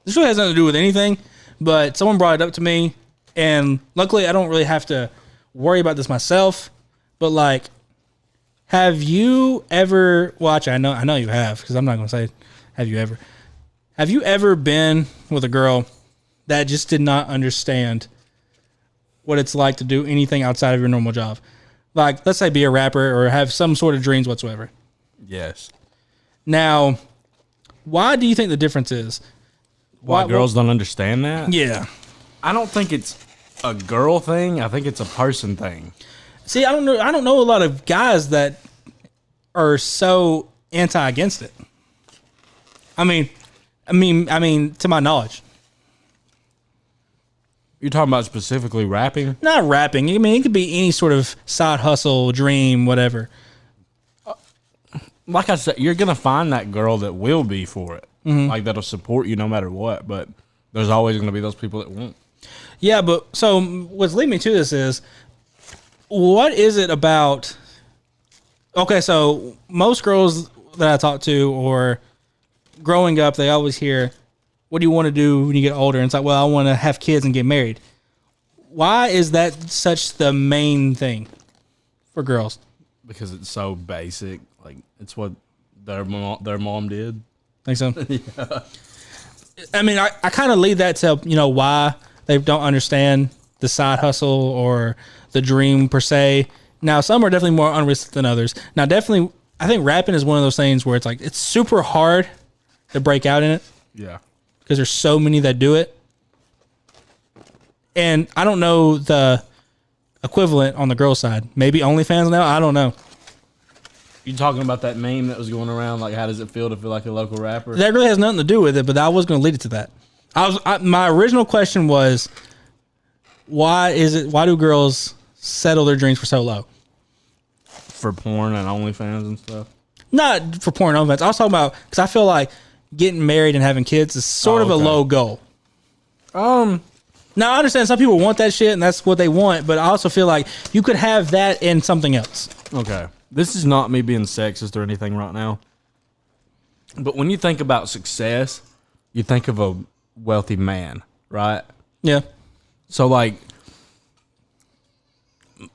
this really has nothing to do with anything, but someone brought it up to me, and luckily I don't really have to worry about this myself. But like, have you ever? Watch, I know you have, because I'm not gonna say have you ever. Have you ever been with a girl that just did not understand what it's like to do anything outside of your normal job? Like, let's say be a rapper or have some sort of dreams whatsoever. Yes. Now, why do you think the difference is? Why girls don't understand that? Yeah. I don't think it's a girl thing. I think it's a person thing. See, I don't know a lot of guys that are so against it. I mean, to my knowledge. You're talking about specifically rapping? Not rapping. I mean, it could be any sort of side hustle, dream, whatever. Like I said, you're going to find that girl that will be for it. Mm-hmm. Like, that'll support you no matter what. But there's always going to be those people that won't. Yeah, but so what's leading me to this is, what is it about? Okay, so most girls that I talk to, or growing up, they always hear, what do you want to do when you get older? And it's like, well, I want to have kids and get married. Why is that such the main thing for girls? Because it's so basic. Like, it's what their mom did. Think so? Yeah. I mean, I kind of lead that to, why they don't understand the side hustle or the dream per se. Now, some are definitely more unrealistic than others. Now, definitely, I think rapping is one of those things where it's like, it's super hard to break out in it. Yeah. Because there's so many that do it. And I don't know the equivalent on the girl side. Maybe OnlyFans now? I don't know. You talking about that meme that was going around, like, how does it feel to feel like a local rapper? That really has nothing to do with it, but I was going to lead it to that. My original question was, why do girls settle their dreams for so low? For porn and OnlyFans and stuff? Not for porn and OnlyFans. I was talking about, because I feel like getting married and having kids is sort of a low goal. Now, I understand some people want that shit and that's what they want, but I also feel like you could have that in something else. Okay. This is not me being sexist or anything right now. But when you think about success, you think of a wealthy man, right? Yeah. So, like,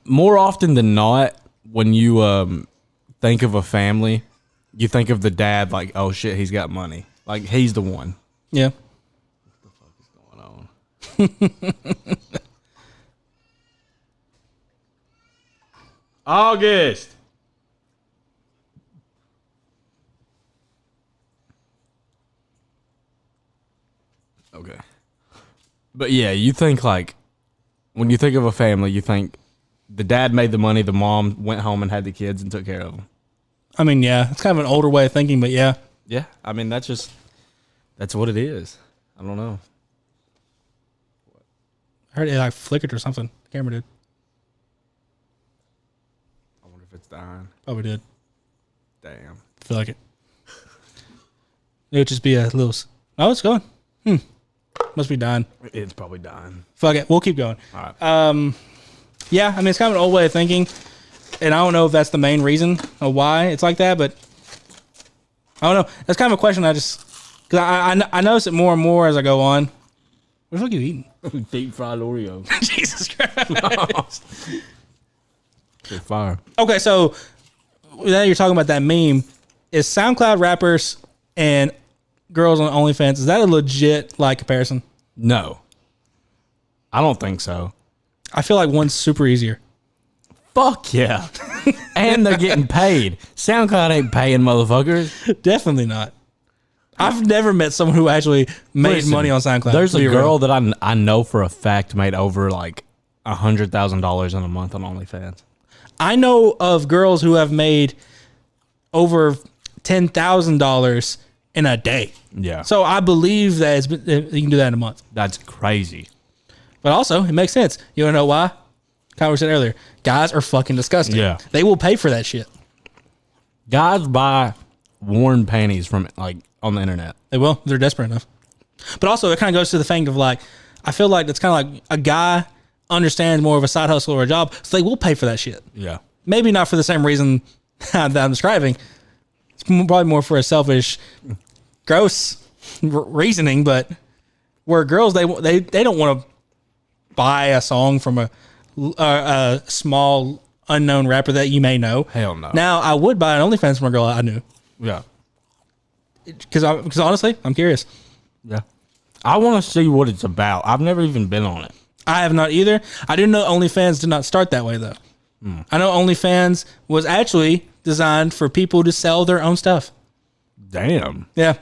more often than not, when you think of a family, you think of the dad like, oh, shit, he's got money. Like, he's the one. Yeah. What the fuck is going August. Okay. But yeah, you think like when you think of a family, you think the dad made the money, the mom went home and had the kids and took care of them. I mean, yeah, it's kind of an older way of thinking, but yeah. Yeah, I mean that's what it is. I don't know. I heard it like flickered or something. The camera did. I wonder if it's dying. Probably did. Damn. I feel like it. It would just be a little. Oh, it's going. Must be dying. It's probably dying. Fuck it. We'll keep going. All right. Yeah, I mean, it's kind of an old way of thinking, and I don't know if that's the main reason of why it's like that, but I don't know. That's kind of a question because I notice it more and more as I go on. What the fuck are you eating? Deep fried Oreo. Jesus Christ. They're fire. Okay, so now you're talking about that meme. Is SoundCloud rappers and girls on OnlyFans, is that a legit like comparison? No. I don't think so. I feel like one's super easier. Fuck yeah. And they're getting paid. SoundCloud ain't paying motherfuckers. Definitely not. I've never met someone who actually made Listen, money on SoundCloud. There's to a be girl real. that I know for a fact made over like $100,000 in a month on OnlyFans. I I know of girls who have made over $10,000 in a day. Yeah. So I believe that you can do that in a month. That's crazy. But also, it makes sense. You want to know why? Kind of what we said earlier. Guys are fucking disgusting. Yeah. They will pay for that shit. Guys buy worn panties from like on the internet. They will. They're desperate enough. But also, it kind of goes to the thing of like, I feel like it's kind of like a guy understands more of a side hustle or a job, so they will pay for that shit. Yeah. Maybe not for the same reason that I'm describing. It's probably more for a selfish, gross reasoning. But where girls, they don't want to buy a song from a small unknown rapper that you may know. Hell no. Now I would buy an OnlyFans from a girl I knew Yeah. because honestly, I'm curious. Yeah. I want to see what it's about. I've never even been on it. I have not either. I do know OnlyFans did not start that way though. I know OnlyFans was actually designed for people to sell their own stuff. Damn. Yeah.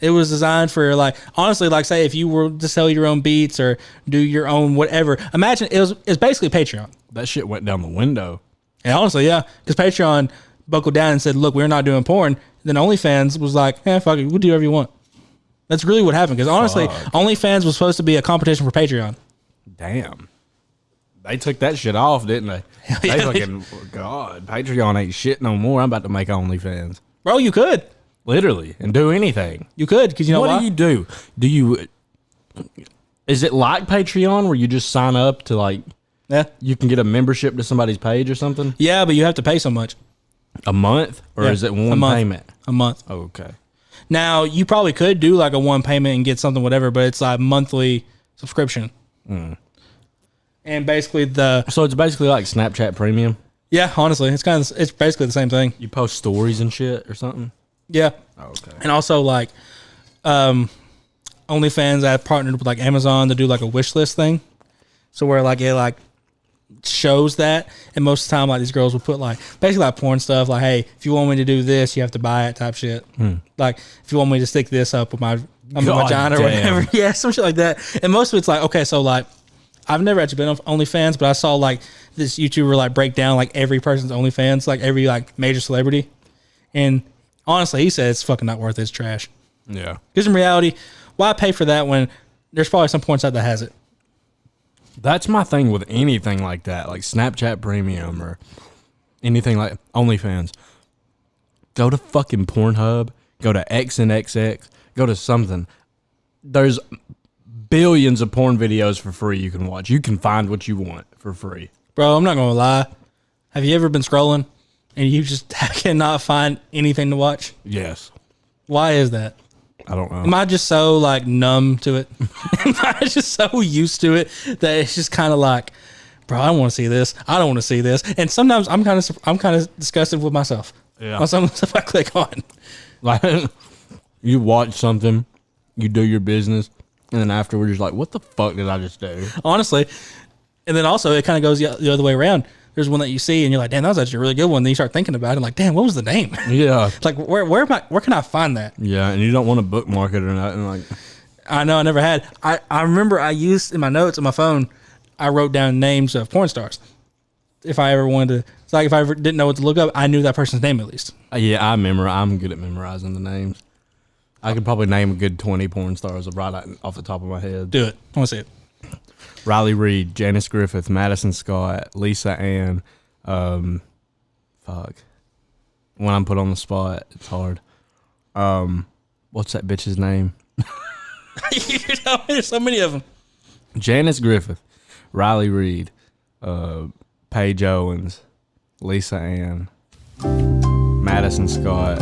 It was designed for like, honestly, like say if you were to sell your own beats or do your own whatever, imagine it's basically Patreon. That shit went down the window. And honestly, yeah, because Patreon buckled down and said, look, we're not doing porn. Then OnlyFans was like, fuck it, we'll do whatever you want. That's really what happened. Because honestly, OnlyFans was supposed to be a competition for Patreon. Damn. They took that shit off, didn't they? They fucking, God, Patreon ain't shit no more. I'm about to make OnlyFans. Bro, you could. Literally. And do anything. You could, because you know what why? do you do? Do you, is it like Patreon where you just sign up to like, Yeah. you can get a membership to somebody's page or something? Yeah, but you have to pay so much. A month? Or Yeah, is it a one month. payment? A month. Oh, okay. Now, you probably could do like a one payment and get something, whatever, but it's like monthly subscription. And basically So it's basically like Snapchat Premium? yeah, honestly, it's basically the same thing. You post stories and shit or something? Yeah. Oh, okay. And also like, OnlyFans, I partnered with like Amazon to do like a wish list thing. So where like it like shows that, and most of the time like these girls will put like basically like porn stuff like, hey, if you want me to do this, you have to buy it type shit. Like if you want me to stick this up with my God vagina or damn. whatever, yeah, some shit like that. And most of it's like, okay, so like I've never actually been on OnlyFans, but I saw like this YouTuber like break down like every person's OnlyFans, like every like major celebrity, and honestly, he said it's fucking not worth it. It's trash. Yeah. Because in reality, why pay for that when there's probably some porn site that has it? That's my thing with anything like that, like Snapchat Premium or anything like OnlyFans. Go to fucking Pornhub, go to XNXX, go to something. There's billions of porn videos for free you can watch. You can find what you want for free. Bro, I'm not going to lie. Have you ever been scrolling and you just cannot find anything to watch? Yes. Why is that? I don't know. Am I just so like numb to it? Am I just so used to it that it's just kind of like, bro, I don't want to see this. I don't want to see this. And sometimes I'm kind of disgusted with myself. Yeah. On some stuff I click on. Like, you watch something, you do your business, And then afterwards, you're like, what the fuck did I just do? Honestly. And then also, it kind of goes the other way around. There's one that you see, and you're like, damn, that was actually a really good one. Then you start thinking about it, and like, damn, what was the name? Yeah. Like, where can I find that? Yeah, and you don't want to bookmark it or nothing. Like, I know, I never had. I remember I used, in my notes on my phone, I wrote down names of porn stars. If I ever wanted to, it's like if I ever didn't know what to look up, I knew that person's name at least. yeah, I'm good at memorizing the names. I could probably name a good 20 porn stars right off the top of my head. Do it. I want to see it. Riley Reid, Janice Griffith, Madison Scott, Lisa Ann. Fuck. When I'm put on the spot, it's hard. What's that bitch's name? There's so many of them. Janice Griffith, Riley Reid, Paige Owens, Lisa Ann, Madison Scott,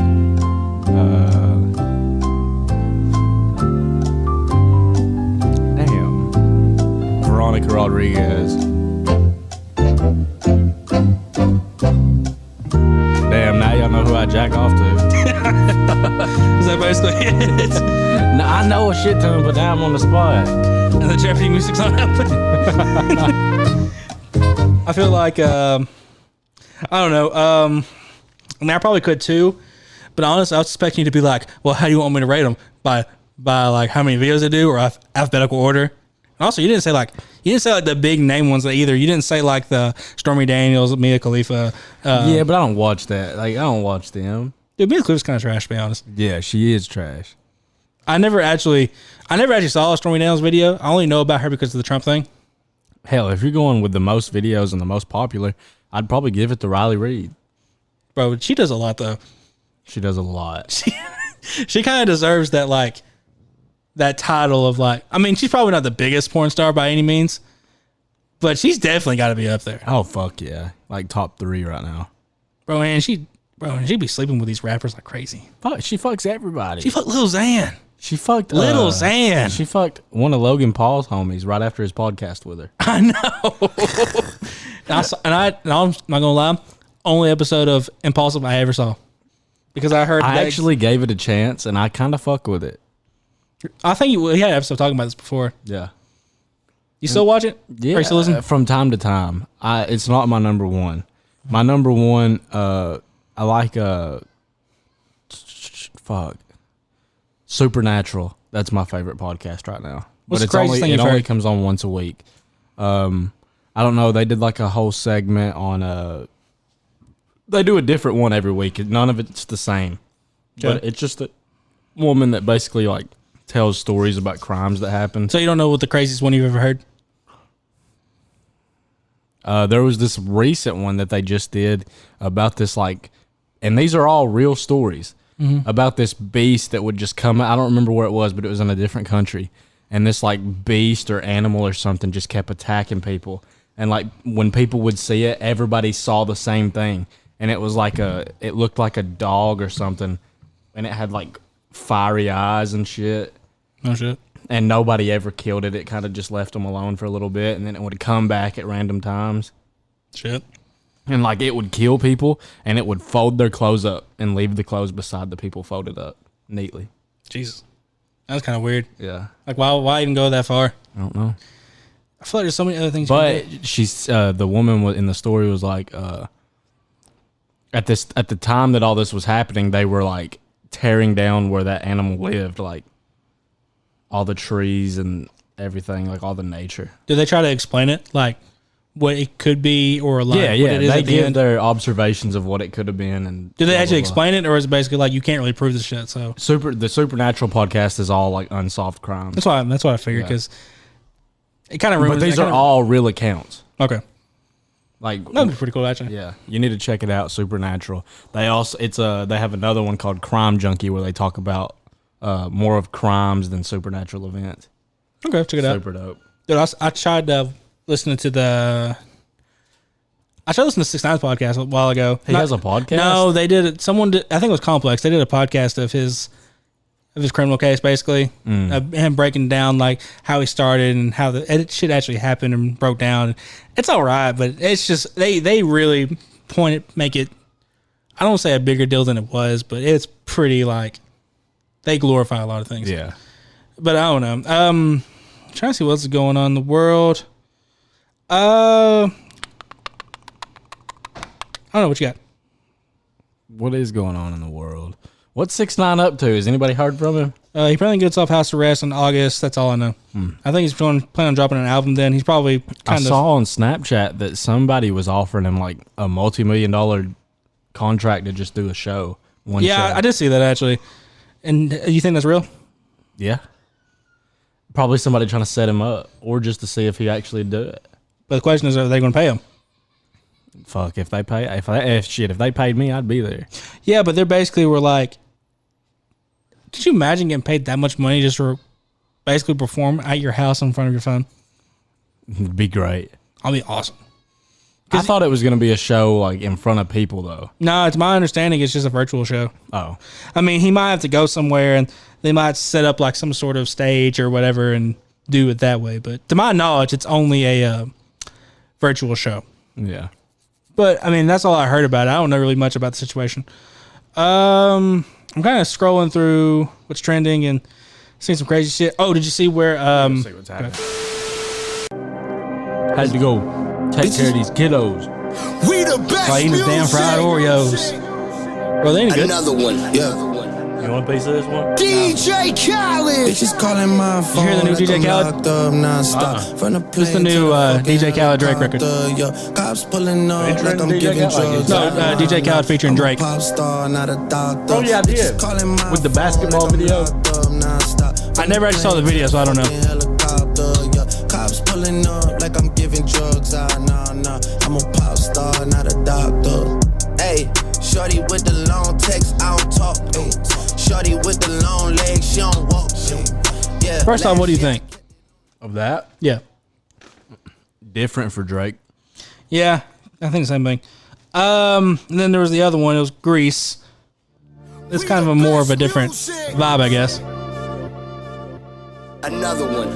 Veronica Rodriguez. Damn, now y'all know who I jack off to. Is that basically it? No, I know a shit ton, but now I'm on the spot. And the Jeopardy music's not helping. I feel like, I don't know. I mean, I probably could too, but honestly, I was expecting you to be like, well, how do you want me to rate them? By like how many videos they do or alphabetical order? And also, you didn't say like the big name ones either. You didn't say like the Stormy Daniels, Mia Khalifa. Yeah, but I don't watch that. Like, I don't watch them. Dude, Mia Khalifa's kind of trash, to be honest. Yeah, she is trash. I never actually saw a Stormy Daniels video. I only know about her because of the Trump thing. Hell, if you're going with the most videos and the most popular, I'd probably give it to Riley Reid. Bro, she does a lot though. She does a lot. She kind of deserves that like that title of like. I mean, she's probably not the biggest porn star by any means, but she's definitely got to be up there. Oh fuck yeah, like top 3 right now. Bro, and she'd be sleeping with these rappers like crazy. Fuck, she fucks everybody. She fucked Lil Xan. She fucked Little Xan. She fucked one of Logan Paul's homies right after his podcast with her. I know. I'm not gonna lie. Only episode of Impulsive I ever saw because I heard. I actually gave it a chance, and I kind of fuck with it. I think we had an episode talking about this before. Yeah. You still watch it? Yeah. Or you still listen? From time to time. It's not my number one. My number one. I like fuck. Supernatural. That's my favorite podcast right now. What's but the craziest thing it you've only heard? comes on once a week. I don't know. They did like a whole segment on they do a different one every week. None of it's the same. Okay. But it's just a woman that basically like tells stories about crimes that happened. So you don't know what the craziest one you've ever heard? There was this recent one that they just did about this like, and these are all real stories about this beast that would just come. I don't remember where it was, but it was in a different country. And this like beast or animal or something just kept attacking people. And like when people would see it, everybody saw the same thing. And it was like it looked like a dog or something. And it had like fiery eyes and shit. No shit. And nobody ever killed it. It kind of just left them alone for a little bit. And then it would come back at random times. Shit. And like it would kill people and it would fold their clothes up and leave the clothes beside the people folded up neatly. Jesus. That's kind of weird. Yeah. Like, why even go that far? I don't know. I feel like there's so many other things you can do. But she's the woman in the story was like at the time that all this was happening, they were like tearing down where that animal lived, like all the trees and everything, like all the nature. Do they try to explain it? Like what it could be or like Yeah. what it is They at the give end? their observations of what it could have been and Do they blah, actually blah, blah. explain it or is it basically like you can't really prove this shit? So The Supernatural podcast is all like unsolved crimes. that's what I figured Yeah. because it kind of ruins. But these are all real accounts. okay. Like That'd be pretty cool actually. yeah, you need to check it out. Supernatural. They also they have another one called Crime Junkie where they talk about more of crimes than supernatural events. Okay, check it out. Super dope. Dude, I tried listening to the. I tried listening to 6ix9ine's podcast a while ago. He has a podcast? No, they did it. Someone did. I think it was Complex. They did a podcast of his criminal case, basically, him breaking down like how he started and how the shit actually happened and broke down. It's all right, but it's just they really make it. I don't say a bigger deal than it was, but it's pretty like they glorify a lot of things. Yeah. But I don't know. Trying to see what's going on in the world. I don't know what you got. What is going on in the world? What's 6ix9ine up to? Has anybody heard from him? He probably gets off house arrest in August. That's all I know. I think he's planning on dropping an album then. He's probably I saw on Snapchat that somebody was offering him like a multi-million-dollar contract to just do a show. One show. I did see that actually. And you think that's real? Yeah. Probably somebody trying to set him up or just to see if he actually do it. But the question is, are they going to pay him? Fuck, if they paid me, I'd be there. Yeah, but they basically were like, could you imagine getting paid that much money just to basically perform at your house in front of your phone? It'd be great. I'll be awesome. I thought it was going to be a show like in front of people though. No, it's my understanding it's just a virtual show. Oh. I mean, he might have to go somewhere and they might set up like some sort of stage or whatever and do it that way. But to my knowledge, it's only a virtual show. Yeah. But I mean, that's all I heard about it. I don't know really much about the situation. I'm kind of scrolling through what's trending and seeing some crazy shit. Oh, did you see where? Let's see what's happening. Had to go take care of these kiddos. We the best. By eating the damn fried Oreos. Bro, they ain't good. Another one. Yeah. You want a piece of this one? DJ Khaled. Bitches calling my phone. You hear the new DJ Khaled? This is the new DJ Khaled Drake record. Cops pulling up like I'm giving drugs. No, DJ Khaled featuring Drake. Pop star, not a doctor. Oh yeah, I did. With the basketball video. I never actually saw the video, so I don't know. Cops pulling up like I'm giving drugs. Nah. I'm a pop star, not a doctor. Hey, shorty with the long text, I don't talk. Shorty with the long legs, she don't walk. Yeah. First off, what do you think Of that? Yeah. Different for Drake. Yeah, I think the same thing. And then there was the other one. It was Grease. It's kind of a more of a different vibe, I guess. Another one.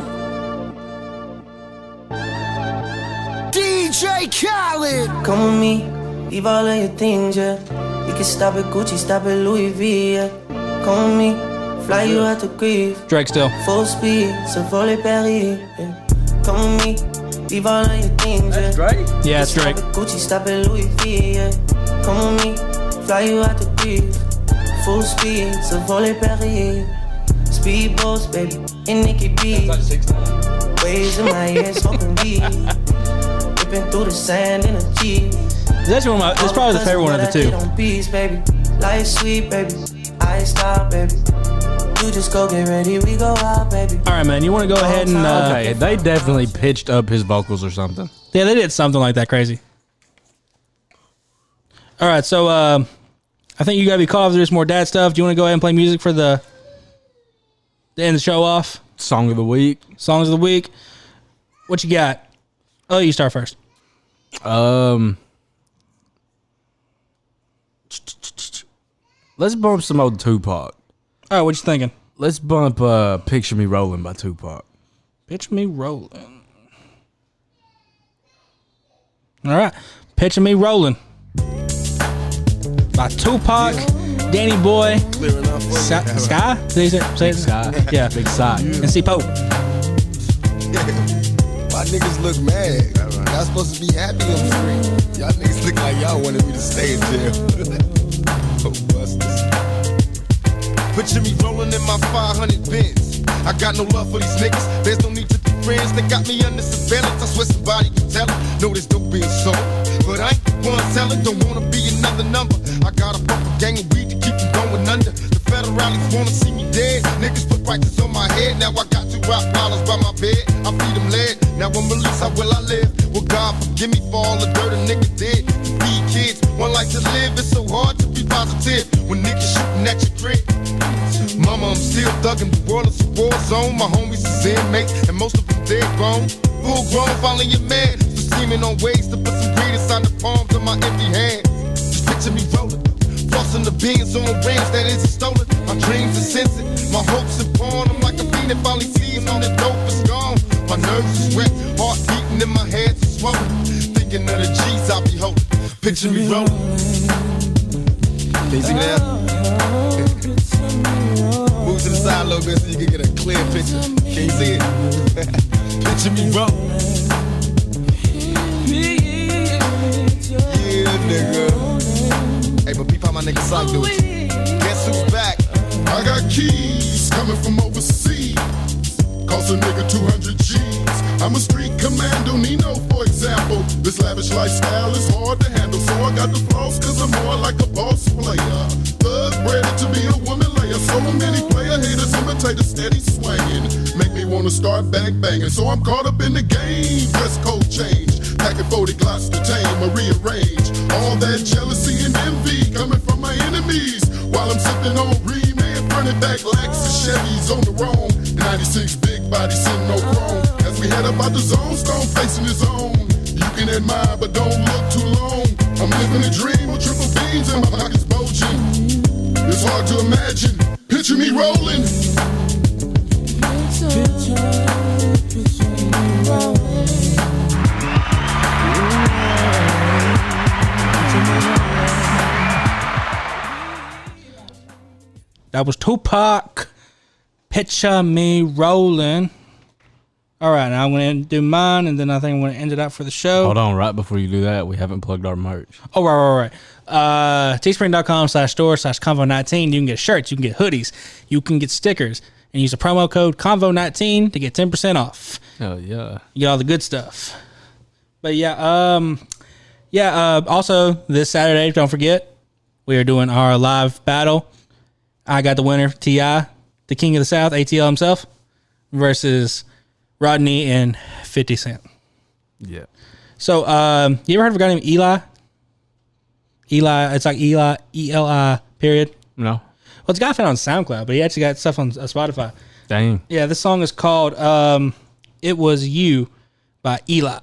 DJ Khaled. Come with me, leave all of your things, yeah. We can stop at Gucci, stop at Louis V, yeah. Come with me, fly you out to Greece. Drake still. Full speed, so volley Paris, yeah. Come with me, leave all of your things, yeah. Drake? Yeah, it's Drake. Stop at Gucci, stop at Louis V, yeah. Come with me, fly you out to Greece. Full speed, so volley Paris. Speedboats, baby, in Nikki B. Waves in my head, smoking weed. Ripping through the sand in a G. That's one of my. That's probably the favorite one of the two. Peace, baby. Life sweet, baby. I stop, baby. You just go get ready, we go out, baby. All right, man. You want to go ahead and? Okay, they definitely pitched up his vocals or something. Yeah, they did something like that crazy. All right, so I think you gotta be caught up. There's more dad stuff. Do you want to go ahead and play music for the end the show off? Song of the week. Songs of the week. What you got? Oh, you start first. Let's bump some old Tupac. All right, what you thinking? Let's bump Picture Me Rolling by Tupac. Picture Me Rolling. All right. Picture Me Rolling by Tupac, Danny Boy, Sky? Did he say Sky. Yeah. Big Sky. And C Pope. My niggas look mad. Y'all supposed to be happy on the screen. Y'all niggas look like y'all wanted me to stay in jail. Oh, busters. Picture me rolling in my 500 Benz. I got no love for these niggas. There's no need to be friends. They got me under surveillance. I swear somebody can tell it. No, there's no being sold. But I ain't the one selling. Don't wanna be another number. I got a proper gang of weed to keep them going under. The federales wanna see me dead. Niggas put prices on my head. Now I got $2 by my bed. I feed them lead. Now I'm released. How will I live? Well, God forgive me for all the dirt a nigga did. To feed kids, one life to live. It's so hard to be positive when niggas shooting at your crib. Mama, I'm still thugging. The world is a war zone. My homies is inmates, and most of them dead grown. Full grown, finally a man. So scheming on ways to put some greed inside the palms of my empty hands. Just picture me rolling, flossing the beans on rims that isn't stolen. My dreams are sensing, my hopes are born. I'm like a fiend that finally sees when the dope is gone. My nerves is wet, heart beating in my head is swollen. Thinking of the G's I be holding. Picture me rolling. Can you see that? Moves to the side a little bit so you can get a clear picture. Can you see it? Picture me rolling. Yeah, nigga. Hey, but peep how my nigga Psych do it. Guess who's back? I got keys coming from overseas. Cost a nigga 200 G's. I'm a street commando, Nino, for example. This lavish lifestyle is hard to handle, so I got the flaws cause I'm more like a boss player. Thug bred to be a woman layer. So many player haters imitate a steady swinging. Make me wanna start bang banging. So I'm caught up in the game. Dress code change. Packing 40 Glocks to tame or rearrange. All that jealousy and envy coming from my enemies. While I'm sipping on Remain, running back Lexus Chevys on the roam. 96 big body sitting no chrome. As we head up out the zone, Stone facing his own. You can admire, but don't look too long. I'm living a dream with triple beans and my pockets bulging. It's hard to imagine. Picture me rolling. Picture me rolling. That was Tupac. Picture me rolling. All right, now I'm going to do mine, and then I think I'm going to end it out for the show. Hold on, right before you do that, we haven't plugged our merch. Oh, right. Teespring.com/store/convo19. You can get shirts, you can get hoodies, you can get stickers, and use the promo code convo19 to get 10% off. Oh, yeah. You get all the good stuff. But also this Saturday, don't forget, we are doing our live battle. I got the winner, T.I., the King of the South, ATL himself, versus Rodney and 50 Cent. Yeah. So, you ever heard of a guy named Eli? Eli, it's like Eli, E-L-I, period. No. Well, it's a guy found on SoundCloud, but he actually got stuff on Spotify. Dang. Yeah, this song is called It Was You by Eli.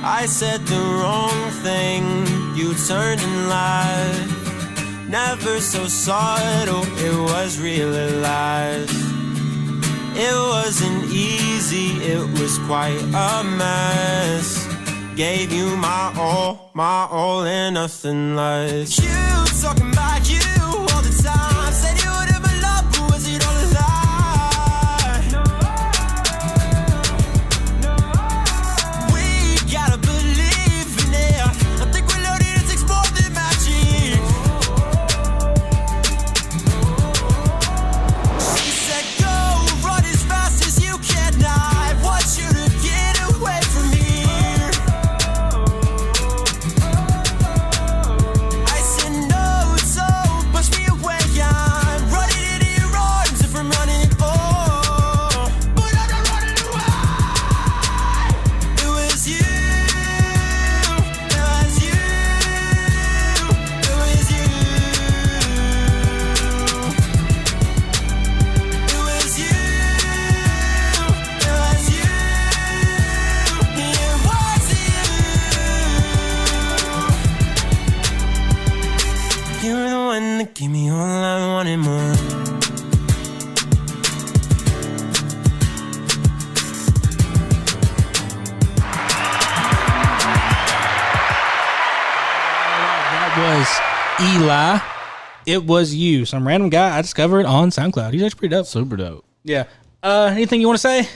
I said the wrong thing, you turned and lied. Never so subtle, it was realized. It wasn't easy, it was quite a mess. Gave you my all and nothing less. You talking about you all the time. Said you would ever love, but was it all a lie? Give me all I want and more. That was Eli. It Was You. Some random guy I discovered on SoundCloud. He's actually pretty dope. Super dope. Yeah. Anything you want to say?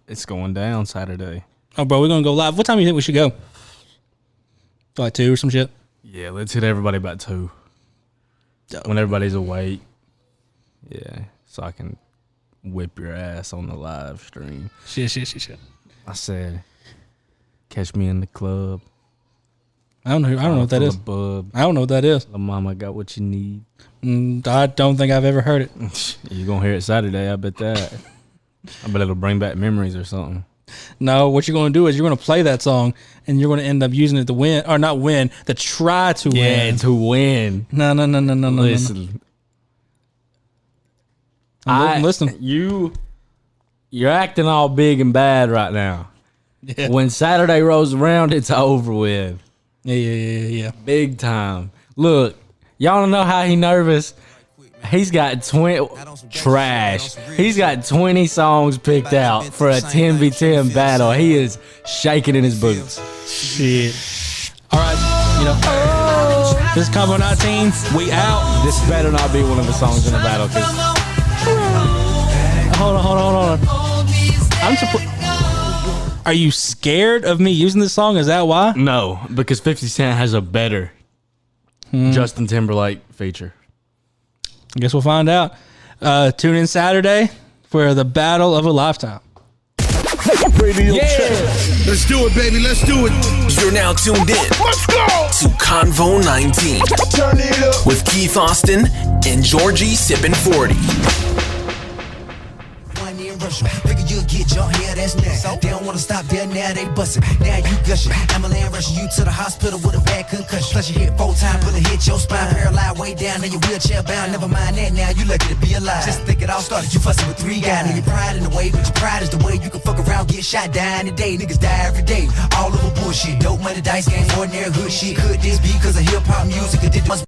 It's going down Saturday. Oh, bro, we're going to go live. What time do you think we should go? Like 2 or some shit? Yeah, let's hit everybody about 2. When everybody's awake. Yeah, so I can whip your ass on the live stream. Shit. I said, catch me in the club. I don't know what that is. Bub. I don't know what that is. La mama got what you need. I don't think I've ever heard it. You're going to hear it Saturday, I bet that. I bet it'll bring back memories or something. No, what you're going to do is you're going to play that song and you're going to end up using it to win, or not win, to try to win. Yeah, to win. No. Listen. I'm listening. You're acting all big and bad right now. Yeah. When Saturday rolls around, it's over with. Yeah. Big time. Look, y'all don't know how he nervous. He's got 20 trash. He's got 20 songs picked out for a 10v10 battle. He is shaking in his boots. Shit. All right, this is CONVO-19. We out. This better not be one of the songs in the battle. Hold on. I'm surprised. Are you scared of me using this song? Is that why? No, because 50 Cent has a better Justin Timberlake feature. I guess we'll find out. Tune in Saturday for the battle of a lifetime. Radio check. Let's do it, baby. Let's do it. You're now tuned in Let's go. to CONVO-19 Turn it up. with Keith Austin and Georgie Sippin' 40. Figure you'll get your hair, that's next. They don't wanna stop there, now they bustin'. Now you gushing. Ambulance rushing you to the hospital with a bad concussion. Plus you hit 4 times, but it hit your spine. Paralyzed way down, and your wheelchair bound. Never mind that, now you lucky to be alive. Just think it all started, you fussing with 3 guys. Now your pride in the way, but your pride is the way you can fuck around, get shot, dying today. Niggas die every day, all over bullshit. Dope money, dice game, ordinary hood shit. Could this be cause of hip hop music? Or did it must